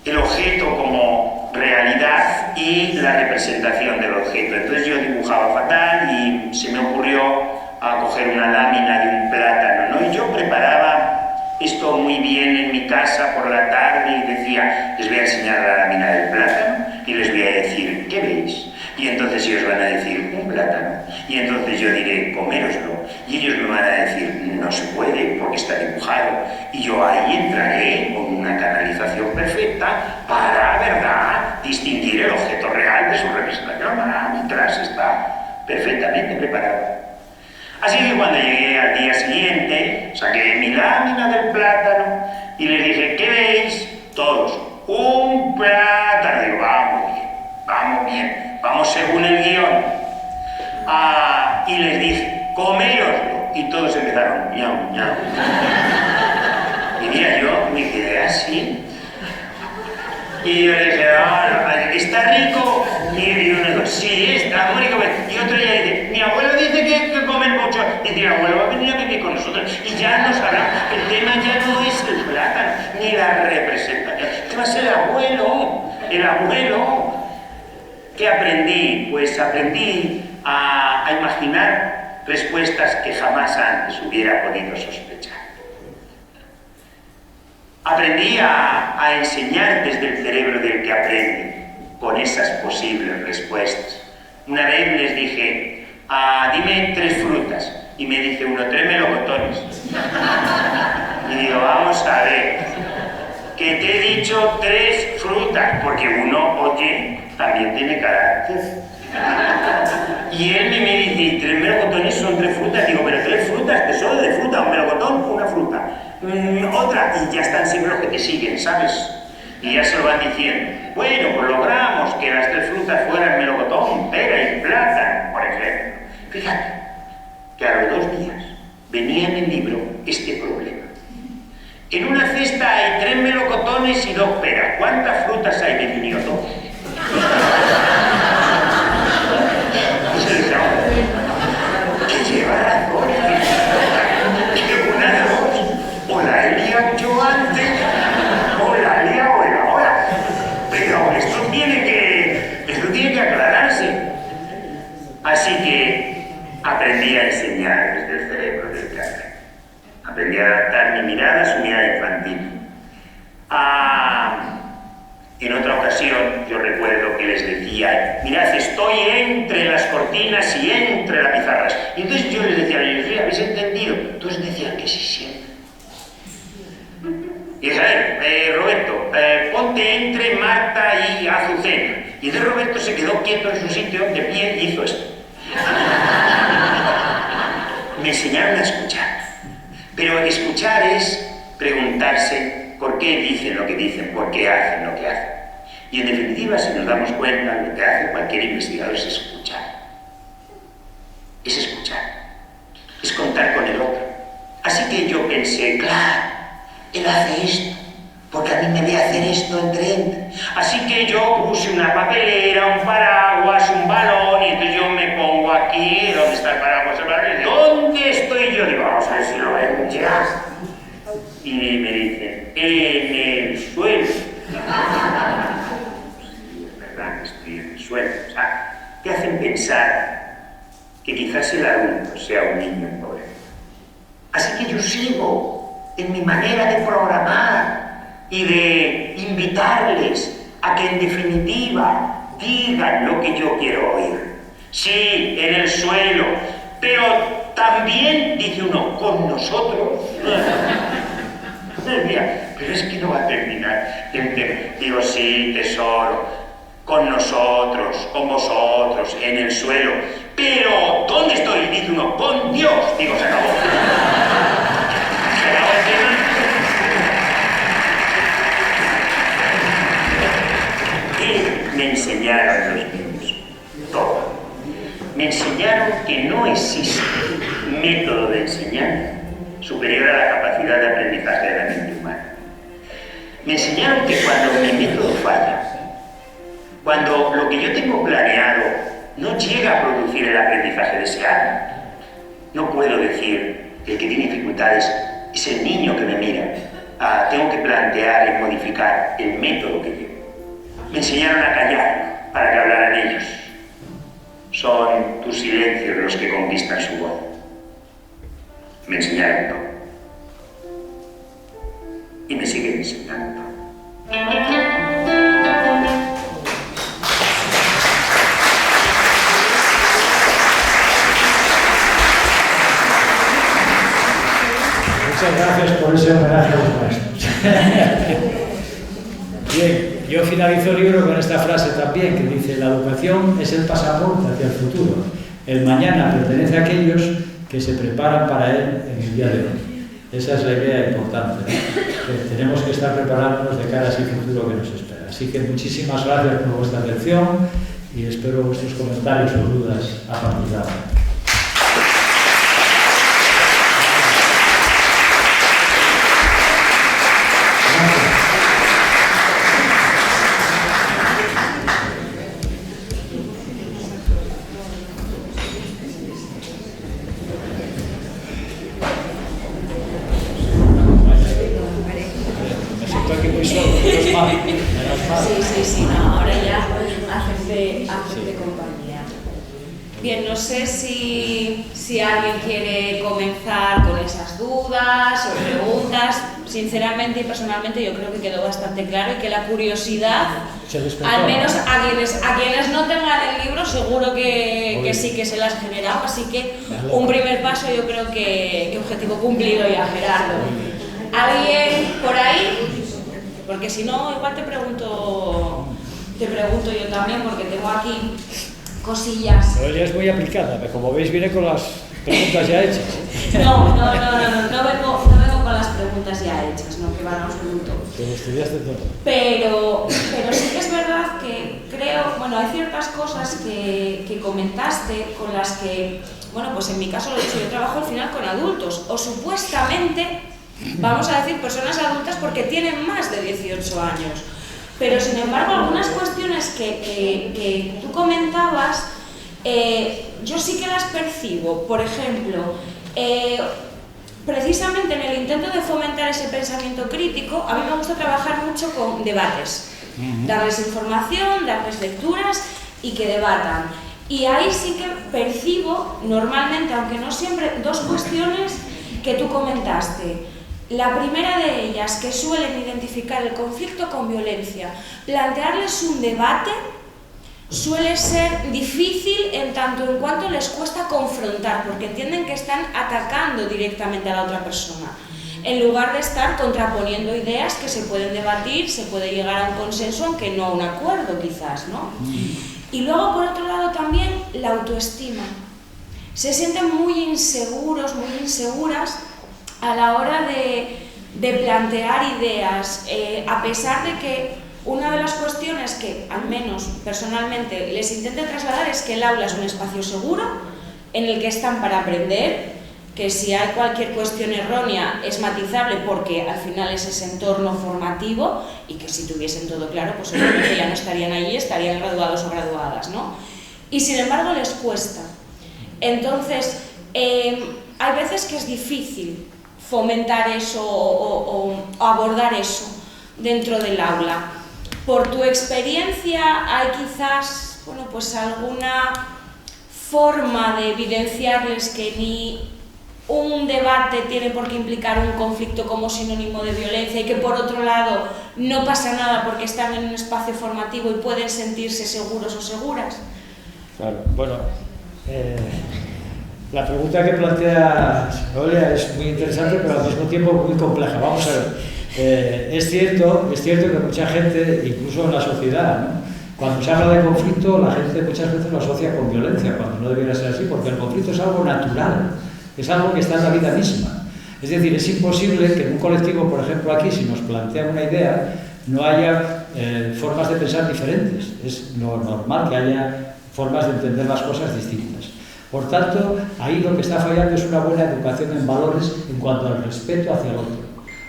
el objeto como realidad y la representación del objeto. Entonces yo dibujaba fatal y se me ocurrió a coger una lámina de un plátano, ¿no? Y yo preparaba esto muy bien en mi casa por la tarde y decía, les voy a enseñar la lámina del plátano y les voy a decir, ¿qué veis? Y entonces ellos van a decir, un plátano. Y entonces yo diré, coméroslo. Y ellos me van a decir, no se puede porque está dibujado. Y yo ahí entraré con una canalización perfecta para, ¿verdad?, distinguir el objeto real de su representación. Mi clase está perfectamente preparada. Así que cuando llegué al día siguiente, saqué mi lámina del plátano y les dije, ¿qué veis? Todos, un plátano. Digo, vamos bien, vamos según el guión. Y les dije, coméroslo. Y todos empezaron, ñau, ñau. Y mira, yo me quedé así. Y yo le dije, ¿está rico? Y uno dijo, sí, está muy rico. Y otro ya dice, mi abuelo dice que hay que comer mucho. Dice, mi abuelo va a venir a vivir con nosotros. Y ya nos hará. El tema ya no es el plátano, ni la representación. El tema es el abuelo. El abuelo. ¿Qué aprendí? Pues aprendí a imaginar respuestas que jamás antes hubiera podido sospechar. Aprendí a enseñar desde el cerebro del que aprende, con esas posibles respuestas. Una vez les dije, dime 3 frutas. Y me dice uno, 3 melocotones. Y digo, vamos a ver, que te he dicho 3 frutas, porque uno, oye, también tiene carácter. Y él me dice, 3 melocotones son 3 frutas. Digo, pero 3 frutas, tesoro de fruta, un melocotón, una fruta. Otra, y ya están siempre los que te siguen, ¿sabes? Y ya se lo van diciendo. Bueno, pues logramos que las 3 frutas fueran melocotón, pera y plátano, por ejemplo. Fíjate que a los 2 días venía en el libro este problema. En una cesta hay 3 melocotones y 2 peras. ¿Cuántas frutas hay? Me dijo, 2. Que lleva razón. Que una de 2. O la he liado yo antes, o la he liado él ahora. Pero esto tiene que aclararse. Así que aprendí a enseñar desde el cerebro del que aprende. Aprendí a adaptar mi mirada a su mirada infantil. En otra ocasión yo recuerdo que les decía, mirad, estoy entre las cortinas y entre las pizarras. Y entonces yo les decía a ellos, ¿habéis entendido? Entonces decían que sí siempre. Y dije, a ver, Roberto, ponte entre Marta y Azucena. Y entonces Roberto se quedó quieto en su sitio, de pie, y hizo esto. Me enseñaron a escuchar. Pero escuchar es preguntarse por qué dicen lo que dicen, por qué hacen lo que hacen. Y en definitiva, si nos damos cuenta, lo que hace cualquier investigador es escuchar. Es escuchar. Es contar con el otro. Así que yo pensé, claro, él hace esto, porque a mí me ve hacer esto entre. Así que yo puse una papelera, un paraguas, un balón, y entonces yo me pongo aquí, ¿dónde está el paraguas? ¿Dónde estoy yo? Digo, vamos a ver si lo ven ya. Y me dicen, en el suelo. Sí, es verdad que estoy en el suelo. O sea, te hacen pensar que quizás el adulto sea un niño pobre. Así que yo sigo en mi manera de programar y de invitarles a que en definitiva digan lo que yo quiero oír. Sí, en el suelo, pero también, dice uno, con nosotros. Pero es que no va a terminar el tema. Digo, sí, tesoro, con nosotros, con vosotros, en el suelo. Pero, ¿dónde estoy? Dice uno, con Dios. Digo, se acabó. Se acabó el tema. ¿Qué me enseñaron los niños? Todo. Me enseñaron que no existe método de enseñanza superior a la capacidad de aprendizaje de la mente humana. Me enseñaron que cuando mi método falla, cuando lo que yo tengo planeado no llega a producir el aprendizaje deseado. No puedo decir que el que tiene dificultades es el niño que me mira. Tengo que plantear y modificar el método que llevo. Me enseñaron a callar para que hablaran ellos. Son tus silencios los que conquistan su voz. Me enseñaron todo. Y me siguen enseñando. Muchas gracias por ese homenaje a los maestros. Bien, yo finalizo el libro con esta frase también, que dice: la educación es el pasaporte hacia el futuro. El mañana pertenece a aquellos que se preparan para él en el día de hoy. Esa es la idea importante, ¿no? Que tenemos que estar preparándonos de cara a ese futuro que nos espera. Así que muchísimas gracias por vuestra atención y espero vuestros comentarios o dudas a partir de ahora. Sí, no, ahora ya hacerse compañía. Bien, no sé si alguien quiere comenzar con esas dudas o preguntas. Sinceramente y personalmente yo creo que quedó bastante claro y que la curiosidad, al menos a quienes no tengan el libro, seguro que sí que se las ha generado. Así que un primer paso yo creo que objetivo cumplido ya, Gerardo. ¿Alguien por ahí? Porque si no, igual te pregunto yo también, porque tengo aquí cosillas. Pero ella es muy aplicada, pero como veis viene con las preguntas ya hechas. No vengo con las preguntas ya hechas, no que van a absoluto. Que lo estudiaste todo. Pero sí que es verdad que creo, bueno, hay ciertas cosas que comentaste con las que, bueno, pues en mi caso lo he dicho, yo trabajo al final con adultos, o supuestamente, vamos a decir, personas adultas porque tienen más de 18 años. Pero sin embargo, algunas cuestiones que tú comentabas, yo sí que las percibo. Por ejemplo, precisamente en el intento de fomentar ese pensamiento crítico, a mí me gusta trabajar mucho con debates, darles información, darles lecturas y que debatan. Y ahí sí que percibo normalmente, aunque no siempre, dos cuestiones que tú comentaste. La primera de ellas, que suelen identificar el conflicto con violencia, plantearles un debate suele ser difícil en tanto en cuanto les cuesta confrontar, porque entienden que están atacando directamente a la otra persona, en lugar de estar contraponiendo ideas que se pueden debatir, se puede llegar a un consenso, aunque no a un acuerdo quizás, ¿no? Y luego, por otro lado, también la autoestima. Se sienten muy inseguros, muy inseguras a la hora de plantear ideas, a pesar de que una de las cuestiones que, al menos personalmente, les intento trasladar es que el aula es un espacio seguro en el que están para aprender, que si hay cualquier cuestión errónea es matizable porque al final es ese entorno formativo y que si tuviesen todo claro, pues obviamente ya no estarían allí, estarían graduados o graduadas, ¿no? Y sin embargo les cuesta. Entonces, hay veces que es difícil fomentar eso o abordar eso dentro del aula. Por tu experiencia, ¿hay quizás, bueno, pues alguna forma de evidenciarles que ni un debate tiene por qué implicar un conflicto como sinónimo de violencia y que por otro lado no pasa nada porque están en un espacio formativo y pueden sentirse seguros o seguras? Claro, bueno, la pregunta que plantea Noelia es muy interesante, pero al mismo tiempo muy compleja. Vamos a ver, es cierto que mucha gente, incluso en la sociedad, ¿no? Cuando se habla de conflicto, la gente muchas veces lo asocia con violencia, cuando no debería ser así, porque el conflicto es algo natural, es algo que está en la vida misma. Es decir, es imposible que en un colectivo, por ejemplo aquí, si nos plantean una idea, no haya formas de pensar diferentes. Es lo normal que haya formas de entender las cosas distintas. Por tanto, ahí lo que está fallando es una buena educación en valores en cuanto al respeto hacia el otro,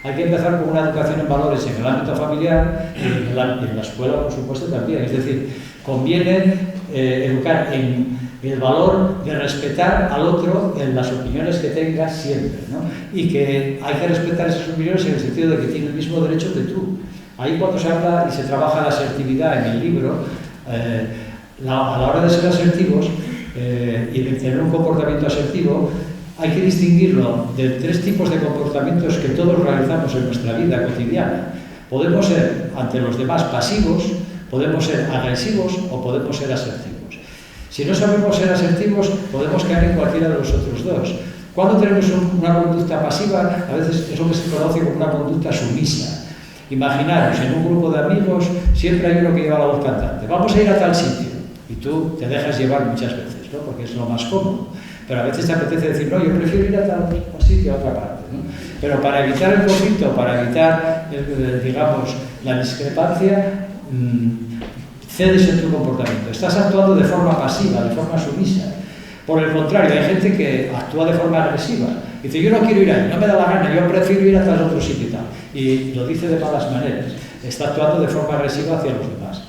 Hay que empezar con una educación en valores en el ámbito familiar y en la escuela, por supuesto, también. Es decir, conviene educar en el valor de respetar al otro en las opiniones que tenga siempre, ¿no? Y que hay que respetar esas opiniones en el sentido de que tiene el mismo derecho que tú. Ahí cuando se habla y se trabaja la asertividad en el libro, a la hora de ser asertivos y de tener un comportamiento asertivo, hay que distinguirlo de 3 tipos de comportamientos que todos realizamos en nuestra vida cotidiana. Podemos ser ante los demás pasivos, podemos ser agresivos o podemos ser asertivos. Si no sabemos ser asertivos, podemos caer en cualquiera de los otros dos. Cuando tenemos una conducta pasiva, a veces es lo que se conoce como una conducta sumisa. Imaginaros, en un grupo de amigos siempre hay uno que lleva la voz cantante. Vamos a ir a tal sitio. Y tú te dejas llevar muchas veces, ¿no? Porque es lo más cómodo. Pero a veces te apetece decir, no, yo prefiero ir a tal sitio, a otra parte, ¿no? Pero para evitar el conflicto, para evitar, digamos, la discrepancia, cedes en tu comportamiento. Estás actuando de forma pasiva, de forma sumisa. Por el contrario, hay gente que actúa de forma agresiva. Dice, yo no quiero ir ahí, no me da la gana, yo prefiero ir a tal otro sitio y tal. Y lo dice de malas maneras. Está actuando de forma agresiva hacia los demás.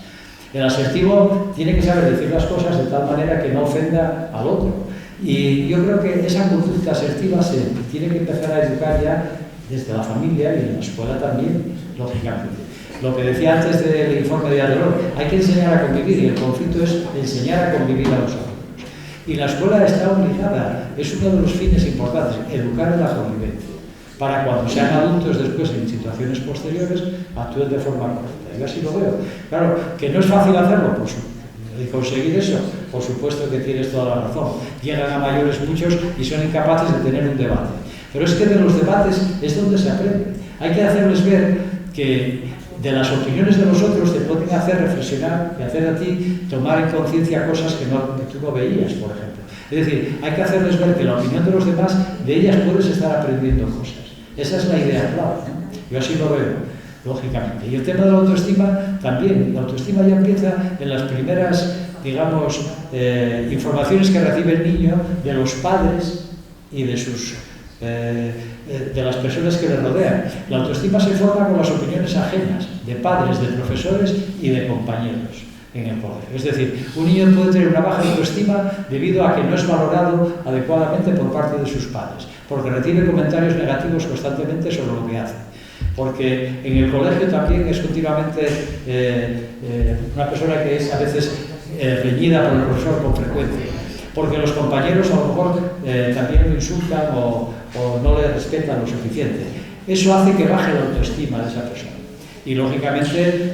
El asertivo tiene que saber decir las cosas de tal manera que no ofenda al otro. Y yo creo que esa conducta asertiva se tiene que empezar a educar ya desde la familia y en la escuela también, lógicamente. Lo que decía antes del informe de Adelor, hay que enseñar a convivir y el conflicto es enseñar a convivir a los otros. Y la escuela está obligada, es uno de los fines importantes, educar en la convivencia, para cuando sean adultos después en situaciones posteriores actúen de forma correcta. Yo así lo veo. Claro, que no es fácil hacerlo, por supuesto. Y conseguir eso, por supuesto que tienes toda la razón. Llegan a mayores muchos y son incapaces de tener un debate. Pero es que de los debates es donde se aprende. Hay que hacerles ver que de las opiniones de los otros te pueden hacer reflexionar y hacer a ti tomar en conciencia cosas que tú no veías, por ejemplo. Es decir, hay que hacerles ver que la opinión de los demás, de ellas puedes estar aprendiendo cosas. Esa es la idea clave, ¿no? Yo así lo veo, lógicamente. Y el tema de la autoestima también. La autoestima ya empieza en las primeras, digamos, informaciones que recibe el niño de los padres y de sus de las personas que le rodean. La autoestima se forma con las opiniones ajenas de padres, de profesores y de compañeros en el colegio. Es decir, un niño puede tener una baja autoestima debido a que no es valorado adecuadamente por parte de sus padres, porque recibe comentarios negativos constantemente sobre lo que hace. Porque en el colegio también es continuamente una persona que es a veces reñida por el profesor con frecuencia, porque los compañeros a lo mejor también lo insultan o no le respetan lo suficiente. Eso hace que baje la autoestima de esa persona. Y lógicamente,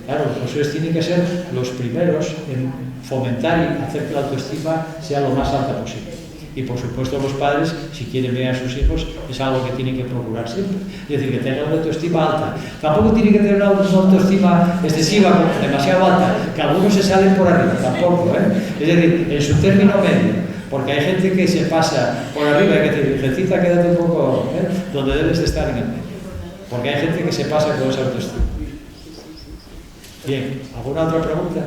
claro, los profesores tienen que ser los primeros en fomentar y hacer que la autoestima sea lo más alta posible. Y por supuesto los padres, si quieren ver a sus hijos, es algo que tienen que procurar siempre. Es decir, que tengan una autoestima alta. Tampoco tienen que tener una autoestima excesiva, demasiado alta, que algunos se salen por arriba, tampoco, ¿eh? Es decir, en su término medio. Porque hay gente que se pasa por arriba y que te dice, Virgencita, quédate un poco donde debes de estar en el medio. Porque hay gente que se pasa con esa autoestima. Bien, ¿alguna otra pregunta?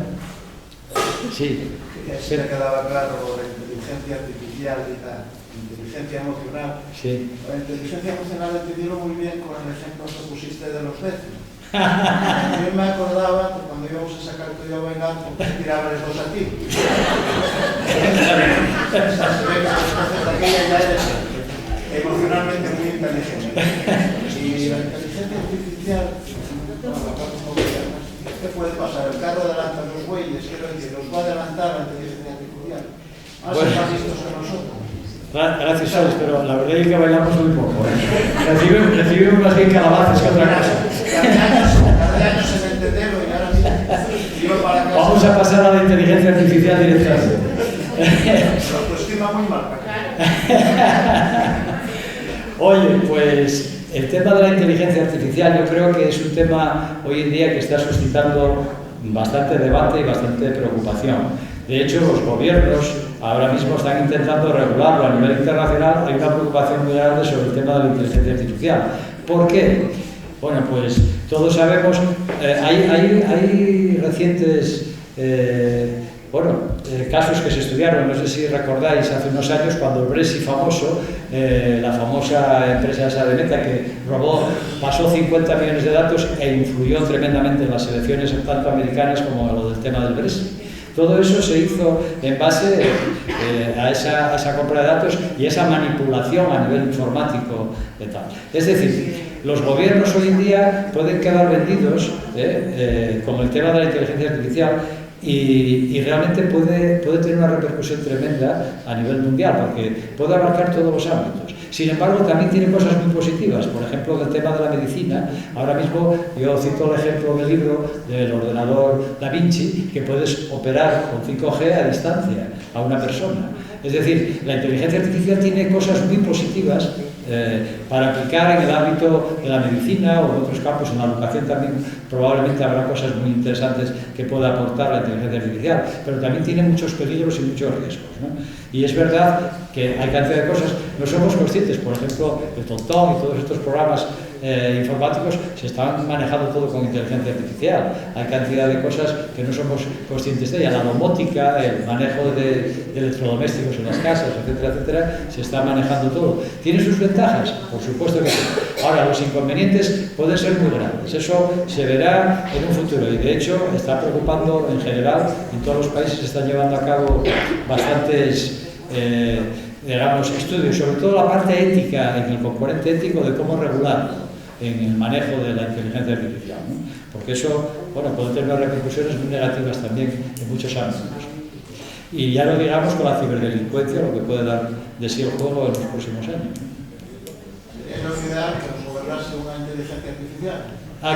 Sí. Se me quedaba claro la inteligencia artificial y la inteligencia emocional. Sí. La inteligencia emocional la entendieron muy bien con el ejemplo que pusiste de los vecinos. Yo me acordaba que cuando íbamos a sacar tú y yo vengar, pues tiraba los dos a ti. Entonces aquella ya eres emocionalmente muy inteligente. Y la inteligencia artificial, ¿qué puede pasar? El carro adelanta a los bueyes, quiero decir, los va a adelantar la inteligencia artificial. Más listos que nosotros. Gracias, Alex, pero la verdad es que bailamos muy poco. Recibimos más bien calabazas que otra cosa. Cada año se mete dedo y ahora sí. Vamos a pasar a la inteligencia artificial directamente. La autoestima muy mal. Oye, pues el tema de la inteligencia artificial yo creo que es un tema hoy en día que está suscitando bastante debate y bastante preocupación. De hecho, los gobiernos ahora mismo están intentando regularlo a nivel internacional. Hay una preocupación muy grande sobre el tema de la inteligencia artificial. ¿Por qué? Bueno, pues todos sabemos, hay recientes bueno, casos que se estudiaron, no sé si recordáis, hace unos años cuando el Brexit famoso, la famosa empresa esa de Meta que pasó 50 millones de datos e influyó tremendamente en las elecciones tanto americanas como lo del tema del Brexit. Todo eso se hizo en base a esa compra de datos y esa manipulación a nivel informático de tal. Es decir, los gobiernos hoy en día pueden quedar vendidos con el tema de la inteligencia artificial y realmente puede tener una repercusión tremenda a nivel mundial porque puede abarcar todos los ámbitos. Sin embargo, también tiene cosas muy positivas. Por ejemplo, el tema de la medicina. Ahora mismo, yo cito el ejemplo del libro del ordenador Da Vinci, que puedes operar con 5G a distancia a una persona. Es decir, la inteligencia artificial tiene cosas muy positivas para aplicar en el ámbito de la medicina o en otros campos. En la educación también probablemente habrá cosas muy interesantes que pueda aportar la inteligencia artificial, pero también tiene muchos peligros y muchos riesgos, ¿no? Y es verdad que hay cantidad de cosas, no somos conscientes, por ejemplo, el TomTom y todos estos programas informáticos se están manejando todo con inteligencia artificial. Hay cantidad de cosas que no somos conscientes de ella. La domótica, el manejo de electrodomésticos en las casas, etcétera, etcétera, se está manejando todo. ¿Tiene sus ventajas? Por supuesto que sí. Ahora, los inconvenientes pueden ser muy grandes. Eso se verá en un futuro y, de hecho, está preocupando en general. En todos los países se están llevando a cabo bastantes digamos, estudios, sobre todo la parte ética, en el componente ético de cómo regularlo en el manejo de la inteligencia artificial, ¿no? Porque eso, bueno, puede tener unas repercusiones muy negativas también en muchos ámbitos. Y ya lo digamos con la ciberdelincuencia, lo que puede dar de sí el juego en los próximos años. ¿Es novedad que nos gobernase una inteligencia artificial?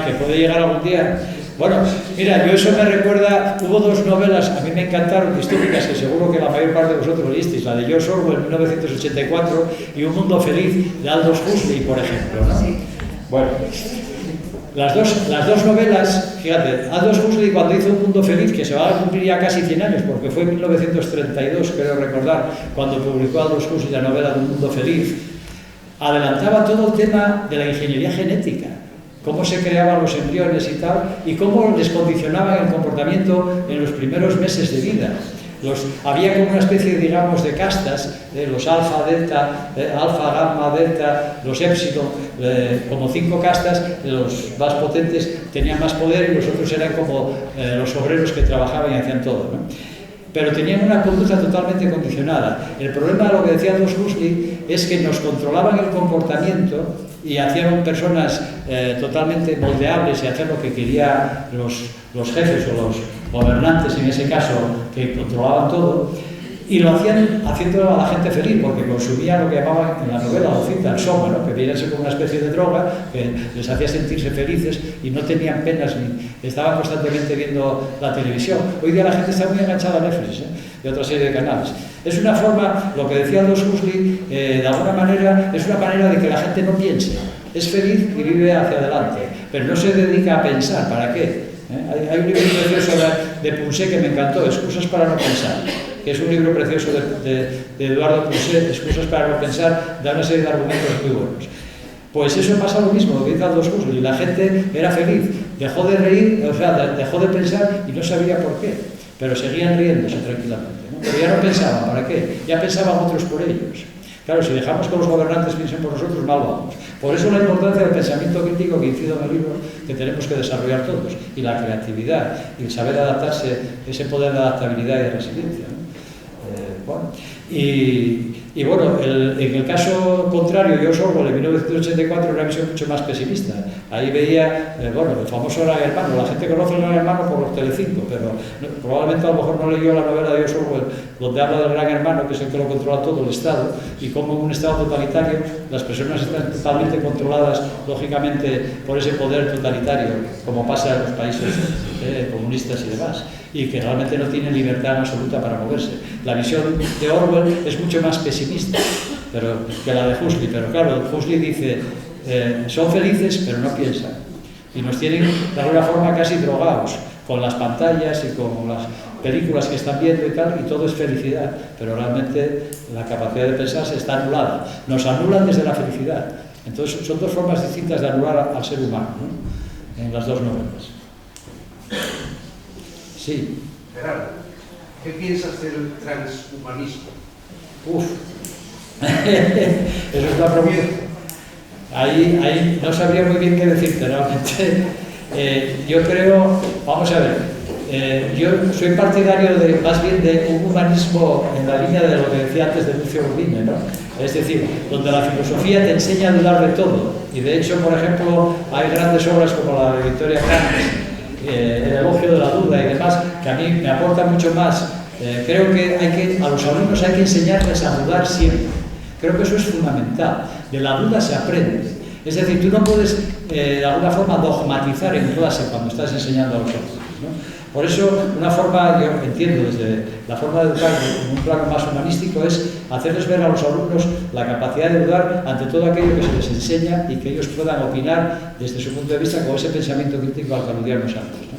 Que puede llegar algún día. Bueno, mira, yo eso me recuerda, hubo dos novelas, a mí me encantaron, distópicas, que seguro que la mayor parte de vosotros leísteis, la de George Orwell en 1984 y Un mundo feliz de Aldous Huxley, por ejemplo, ¿no? Bueno, las dos novelas, fíjate, Aldous Huxley cuando hizo Un mundo feliz, que se va a cumplir ya casi 100 años, porque fue en 1932, creo recordar, cuando publicó Aldous Huxley la novela de Un mundo feliz, adelantaba todo el tema de la ingeniería genética, cómo se creaban los embriones y tal, y cómo les condicionaban el comportamiento en los primeros meses de vida. Había como una especie, digamos, de castas, los alfa, delta, alfa, gamma, delta, los épsilon, como 5 castas. Los más potentes tenían más poder y los otros eran como los obreros que trabajaban y hacían todo, ¿no? Pero tenían una conducta totalmente condicionada. El problema de lo que decía Aldous Huxley es que nos controlaban el comportamiento y hacían personas totalmente moldeables y hacer lo que querían los jefes o los gobernantes, en ese caso, que controlaban todo, y lo hacían haciendo a la gente feliz, porque consumían lo que llamaban en la novela, o cita, el soma, ¿no? Que viene a ser como una especie de droga que les hacía sentirse felices y no tenían penas ni estaban constantemente viendo la televisión. Hoy día la gente está muy enganchada a Netflix, y otra serie de canales. Es una forma, lo que decía Aldous Huxley, de alguna manera, es una manera de que la gente no piense. Es feliz y vive hacia adelante, pero no se dedica a pensar. ¿Para qué? Hay un libro precioso de Punset que me encantó, Excusas para no pensar, que es un libro precioso de Eduardo Punset, Excusas para no pensar, da una serie de argumentos muy buenos. Pues eso pasa lo mismo, lo que dice Aldous Huxley, la gente era feliz, dejó de reír, o sea, dejó de pensar y no sabía por qué, pero seguían riéndose tranquilamente, ¿no? Pero ya no pensaban, ¿para qué? Ya pensaban otros por ellos. Claro, si dejamos que los gobernantes piensen por nosotros, mal vamos. Por eso la importancia del pensamiento crítico que incido en el libro, que tenemos que desarrollar todos, y la creatividad, y el saber adaptarse, ese poder de adaptabilidad y de resiliencia, ¿no? Y bueno, en el caso contrario, George Orwell en 1984 era una visión mucho más pesimista. Ahí veía, bueno, el famoso Gran Hermano. La gente conoce el Gran Hermano por los Telecinco, pero probablemente a lo mejor no leyó la novela de George Orwell, donde habla del Gran Hermano, que es el que lo controla todo, el Estado, y cómo en un Estado totalitario las personas están totalmente controladas, lógicamente, por ese poder totalitario, como pasa en los países comunistas y demás, y que realmente no tienen libertad absoluta para moverse. La visión de Orwell es mucho más pesimista que la de Huxley, pero claro, Huxley dice, son felices pero no piensan, y nos tienen de alguna forma casi drogados con las pantallas y con las películas que están viendo y tal, y todo es felicidad, pero realmente la capacidad de pensar se está anulada. Nos anulan desde la felicidad. Entonces son dos formas distintas de anular al ser humano, ¿no? En las dos novelas. Sí. Gerardo, ¿Qué piensas del transhumanismo? Uf, eso es una pregunta. Ahí no sabría muy bien qué decirte realmente. Yo creo, vamos a ver, yo soy partidario más bien de un humanismo en la línea de lo que decía antes de Lucio Urbina, ¿no? Es decir, donde la filosofía te enseña a dudar de todo. Y de hecho, por ejemplo, hay grandes obras como la de Victoria Kant, El elogio de la duda y demás, que a mí me aportan mucho más. Creo que a los alumnos hay que enseñarles a dudar siempre. Creo que eso es fundamental. De la duda se aprende. Es decir, tú no puedes de alguna forma dogmatizar en clase cuando estás enseñando a los otros, ¿no? Por eso, una forma, yo entiendo desde la forma de educar en un plano más humanístico, es hacerles ver a los alumnos la capacidad de dudar ante todo aquello que se les enseña y que ellos puedan opinar desde su punto de vista con ese pensamiento crítico al que aludíamos antes, ¿no?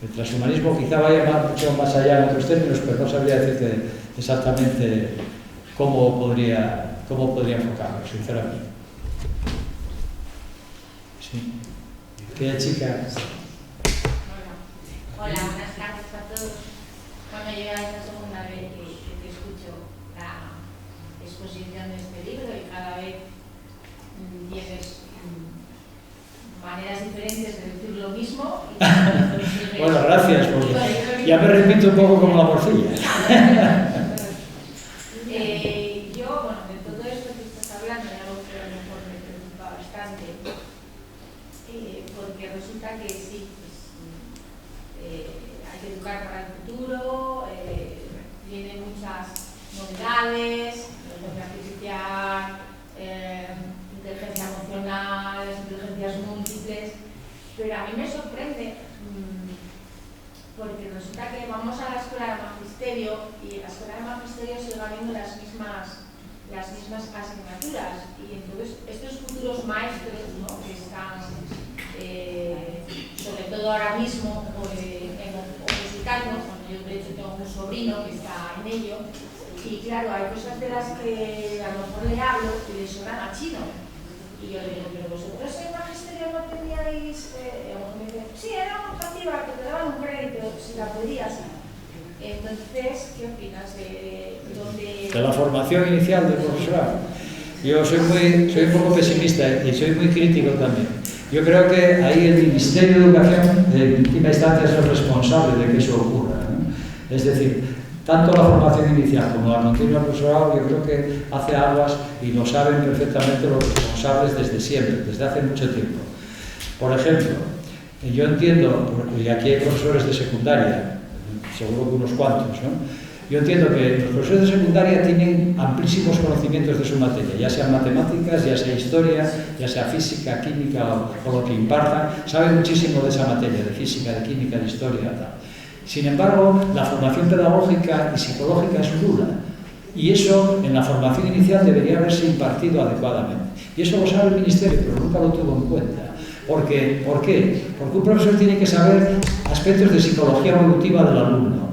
El transhumanismo quizá vaya mucho más allá en otros términos, pero no sabría decirte exactamente cómo podría enfocarlo, sinceramente. Sí. ¿Qué chica? Hola, buenas tardes a todos. Bueno, yo ya es la segunda vez que te escucho la exposición de este libro y cada vez tienes maneras diferentes de decir lo mismo. Bueno, gracias, porque ya me repito un poco como la morcilla. Yo, bueno, de todo esto que estás hablando, es algo que a lo mejor me preocupa bastante, porque resulta que sí, hay que educar para el futuro, vienen muchas novedades, inteligencia artificial, inteligencia emocional, inteligencias múltiples, pero a mí me sorprende porque resulta que vamos a la escuela de magisterio y en la escuela de magisterio siguen habiendo las mismas asignaturas y entonces estos futuros maestros, ¿no?, que están sobre todo ahora mismo opositando, yo de hecho tengo un sobrino que está en ello y claro, hay cosas de las que a lo mejor le hablo y le suenan a chino y yo le digo, pero vosotros en magisterio no teníais sí, era una optativa que te daban un crédito si la podías. Entonces, ¿qué opinas de dónde...? De la formación inicial del profesorado. Yo soy un poco pesimista y soy muy crítico también. Yo creo que ahí el Ministerio de Educación, en última instancia, es el responsable de que eso ocurra, ¿no? Es decir, tanto la formación inicial como la continua del profesorado, yo creo que hace aguas y lo saben perfectamente los responsables desde siempre, desde hace mucho tiempo. Por ejemplo, yo entiendo, y aquí hay profesores de secundaria, seguro que unos cuantos, ¿no? Yo entiendo que los profesores de secundaria tienen amplísimos conocimientos de su materia, ya sean matemáticas, ya sea historia, ya sea física, química o lo que impartan, saben muchísimo de esa materia, de física, de química, de historia, tal. Sin embargo, la formación pedagógica y psicológica es nula, y eso en la formación inicial debería haberse impartido adecuadamente. Y eso lo sabe el Ministerio, pero nunca lo tuvo en cuenta. ¿Por qué? Porque un profesor tiene que saber aspectos de psicología evolutiva del alumno,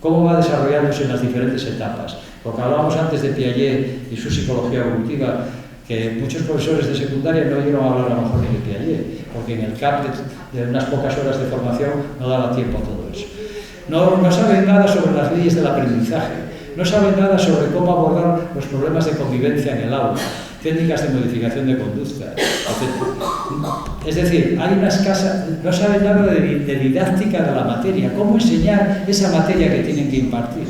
cómo va desarrollándose en las diferentes etapas. Lo que hablábamos antes de Piaget y su psicología evolutiva, que muchos profesores de secundaria no llegaron a hablar a lo mejor ni de Piaget, porque en el CAP de unas pocas horas de formación no daba tiempo a todo eso. No saben nada sobre las leyes del aprendizaje, no saben nada sobre cómo abordar los problemas de convivencia en el aula, técnicas de modificación de conducta, etc. Es decir, hay una escasa, no saben nada de didáctica de la materia, cómo enseñar esa materia que tienen que impartir.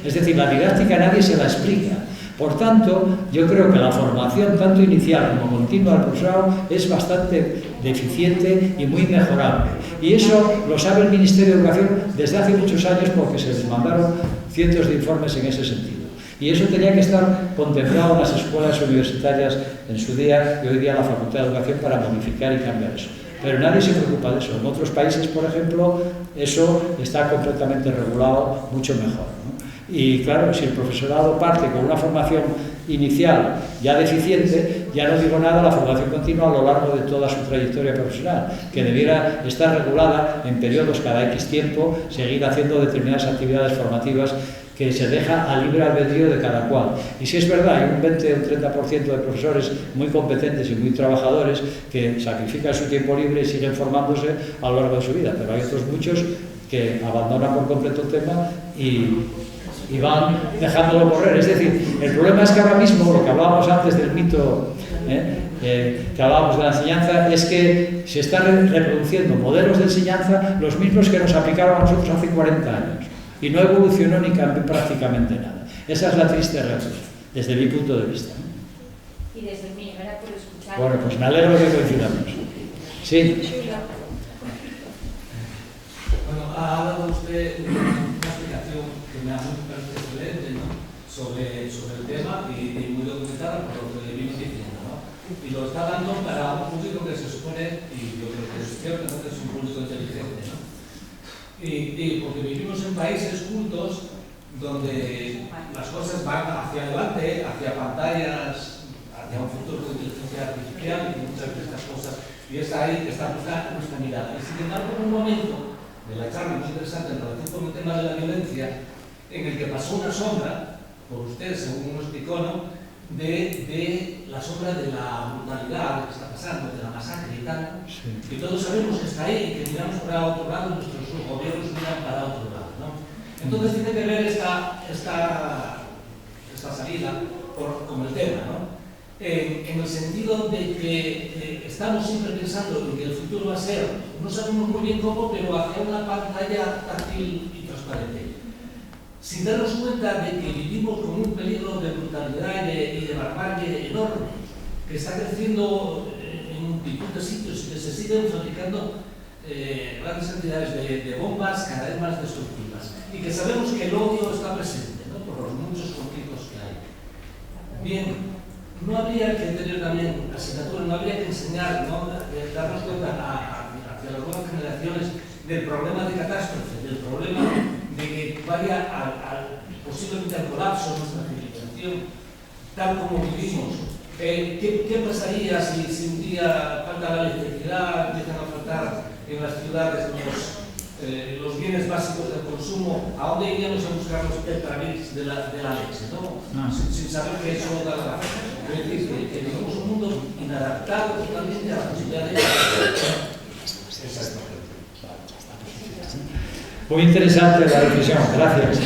Es decir, la didáctica nadie se la explica. Por tanto, yo creo que la formación, tanto inicial como continua del profesorado, es bastante deficiente y muy mejorable. Y eso lo sabe el Ministerio de Educación desde hace muchos años porque se les mandaron cientos de informes en ese sentido. Y eso tenía que estar contemplado en las escuelas universitarias en su día y hoy día en la Facultad de Educación para modificar y cambiar eso. Pero nadie se preocupa de eso. En otros países, por ejemplo, eso está completamente regulado mucho mejor, ¿no? Y claro, si el profesorado parte con una formación inicial ya deficiente, ya no digo nada de la formación continua a lo largo de toda su trayectoria profesional, que debiera estar regulada en periodos cada X tiempo, seguir haciendo determinadas actividades formativas que se deja a libre albedrío de cada cual. Y si es verdad, hay un 20 o un 30% de profesores muy competentes y muy trabajadores que sacrifican su tiempo libre y siguen formándose a lo largo de su vida, pero hay otros muchos que abandonan por completo el tema y van dejándolo correr. Es decir, el problema es que ahora mismo, lo que hablábamos antes del mito, que hablábamos de la enseñanza, es que se están reproduciendo modelos de enseñanza los mismos que nos aplicaron a nosotros hace 40 años y no evolucionó ni cambió prácticamente nada. Esa es la triste realidad, desde mi punto de vista. Y desde el mío, era por escuchar. Bueno, pues me alegro que coincidamos. Sí. Bueno, ha dado usted una explicación que me parece excelente, ¿no? sobre el tema y muy documentada por lo que le vimos diciendo, ¿no? Y lo está dando para un público que se supone, y yo creo que es cierto, que es un público inteligente, ¿no? Y porque vivimos en países cultos donde las cosas van hacia adelante, hacia pantallas, hacia un futuro de inteligencia artificial y muchas de estas cosas, y es ahí que está nuestra mirada. Y sin embargo, en un momento de la charla muy interesante en relación con el tema de la violencia, en el que pasó una sombra, por usted, según nos explicó, ¿no? de la sombra de la brutalidad que está pasando, de la masacre y tal, sí. Y todos sabemos que está ahí, que miramos para otro lado, nuestros gobiernos miran para otro lado, ¿no? Entonces tiene que ver esta salida con el tema, ¿no? En el sentido de que estamos siempre pensando en que el futuro va a ser, no sabemos muy bien cómo, pero hacia una pantalla táctil y transparente. Sin darnos cuenta de que vivimos con un peligro de brutalidad y de barbarie enorme, que está creciendo en multitud de sitios y que se siguen fabricando grandes cantidades de bombas cada vez más destructivas. Y que sabemos que el odio está presente, ¿no? Por los muchos conflictos que hay. Bien, no habría que tener también asignatura, no habría que enseñar, ¿no? Darnos cuenta hacia las nuevas generaciones del problema de catástrofe, del problema de que vaya posiblemente al colapso de nuestra civilización, tal como vivimos. ¿Qué pasaría si un día falta la electricidad, empiezan a faltar en las ciudades los bienes básicos del consumo? ¿A dónde iríamos a buscar los tetrabits de la leche, ¿no? Sin saber que eso da la razón. Es decir, que vivimos un mundo inadaptado totalmente a la posibilidad de... Muy interesante la reflexión, gracias.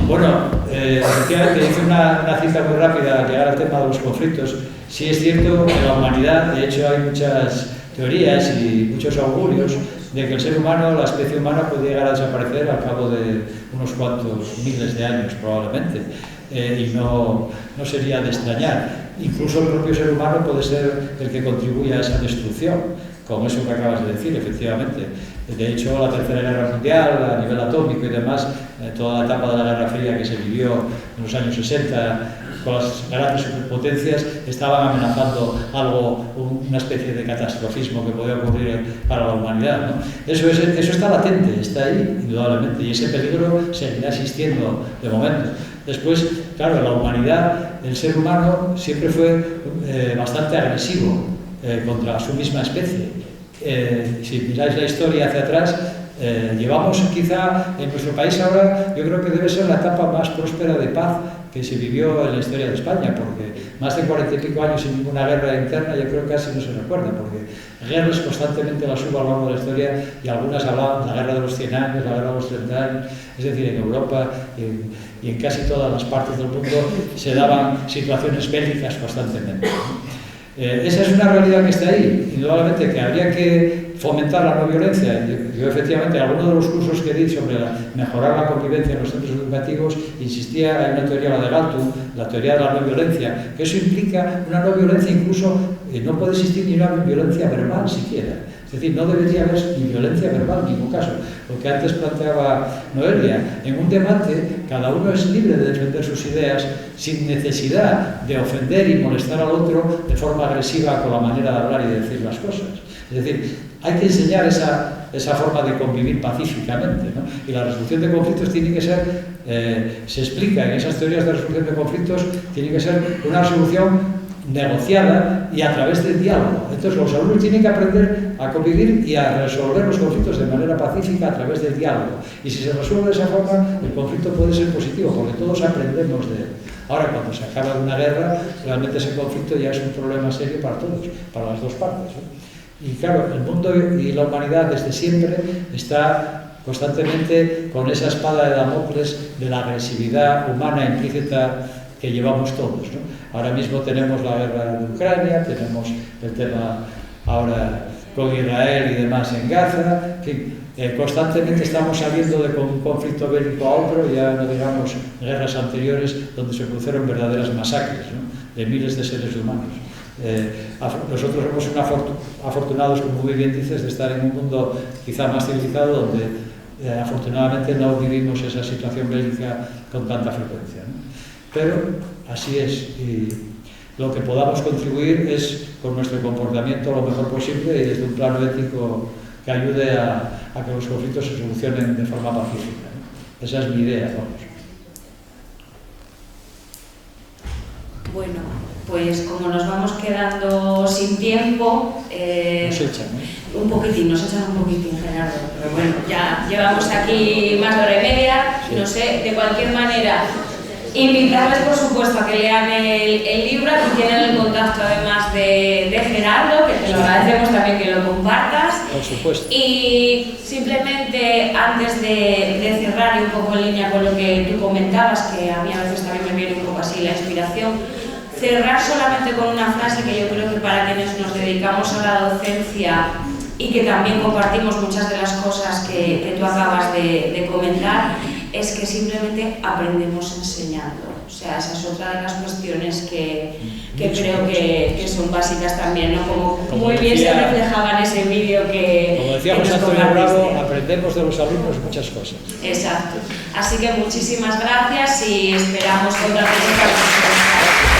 Bueno, efectivamente hice una cita muy rápida al llegar al tema de los conflictos. Sí es cierto que la humanidad, de hecho hay muchas teorías y muchos augurios de que el ser humano, la especie humana, puede llegar a desaparecer al cabo de unos cuantos miles de años probablemente, y no sería de extrañar. Incluso el propio ser humano puede ser el que contribuya a esa destrucción, con eso que acabas de decir, efectivamente. De hecho, la Tercera Guerra Mundial, a nivel atómico y demás, toda la etapa de la Guerra Fría que se vivió en los años 60, con las grandes superpotencias, estaban amenazando una especie de catastrofismo que podía ocurrir para la humanidad, ¿no? Eso está latente, está ahí, indudablemente, y ese peligro seguirá existiendo de momento. Después, claro, la humanidad, el ser humano, siempre fue bastante agresivo contra su misma especie. Si miráis la historia hacia atrás, llevamos quizá en nuestro país ahora, yo creo que debe ser la etapa más próspera de paz que se vivió en la historia de España, porque más de 40 y pico años sin ninguna guerra interna, yo creo que casi no se recuerda, porque guerras constantemente las hubo a lo largo de la historia, y algunas hablaban de la guerra de los 100 años, la guerra de los 30 años, es decir, en Europa y en casi todas las partes del mundo se daban situaciones bélicas constantemente. Esa es una realidad que está ahí, indudablemente que habría que fomentar la no violencia. Yo efectivamente, en algunos de los cursos que di sobre mejorar la convivencia en los centros educativos, insistía en una teoría, la de Galtung, la teoría de la no violencia, que eso implica una no violencia, incluso no puede existir ni una violencia verbal siquiera. Es decir, no debería haber ni violencia verbal en ningún caso. Lo que antes planteaba Noelia, en un debate cada uno es libre de defender sus ideas sin necesidad de ofender y molestar al otro de forma agresiva con la manera de hablar y de decir las cosas. Es decir, hay que enseñar esa forma de convivir pacíficamente, ¿no? Y la resolución de conflictos tiene que ser, se explica en esas teorías de resolución de conflictos, tiene que ser una resolución negociada y a través del diálogo. Entonces los alumnos tienen que aprender a convivir y a resolver los conflictos de manera pacífica a través del diálogo. Y si se resuelve de esa forma, el conflicto puede ser positivo, porque todos aprendemos de él. Ahora, cuando se acaba de una guerra, realmente ese conflicto ya es un problema serio para todos, para las dos partes, ¿no? Y claro, el mundo y la humanidad desde siempre está constantemente con esa espada de Damocles de la agresividad humana implícita que llevamos todos, ¿no? Ahora mismo tenemos la guerra de Ucrania, tenemos el tema ahora con Israel y demás en Gaza, en fin, constantemente estamos saliendo de un conflicto bélico a otro, ya no digamos guerras anteriores donde se produjeron verdaderas masacres, ¿no?, de miles de seres humanos. Nosotros somos afortunados, como muy bien dices, de estar en un mundo quizá más civilizado donde afortunadamente no vivimos esa situación bélica con tanta frecuencia, ¿no? Pero así es, y lo que podamos contribuir es con nuestro comportamiento lo mejor posible y desde un plano ético que ayude a que los conflictos se solucionen de forma pacífica, ¿no? Esa es mi idea, vamos. Bueno, pues como nos vamos quedando sin tiempo, Nos echan, ¿no? Un poquitín, nos echan un poquitín, Gerardo, pero bueno, ya llevamos aquí más de hora y media, sí. No sé, de cualquier manera, invitarles por supuesto a que lean el libro, aquí tienen el contacto además de Gerardo, que te lo agradecemos también que lo compartas. Por supuesto. Y simplemente antes de cerrar y un poco en línea con lo que tú comentabas, que a mí a veces también me viene un poco así la inspiración, cerrar solamente con una frase que yo creo que para quienes nos dedicamos a la docencia y que también compartimos muchas de las cosas que tú acabas de comentar, es que simplemente aprendemos enseñando. O sea, esa es otra de las cuestiones que creo que son básicas también, ¿no? Como muy bien se reflejaba en ese vídeo que como decíamos Antonio Bravo, aprendemos de los alumnos muchas cosas. Exacto. Así que muchísimas gracias y esperamos contar con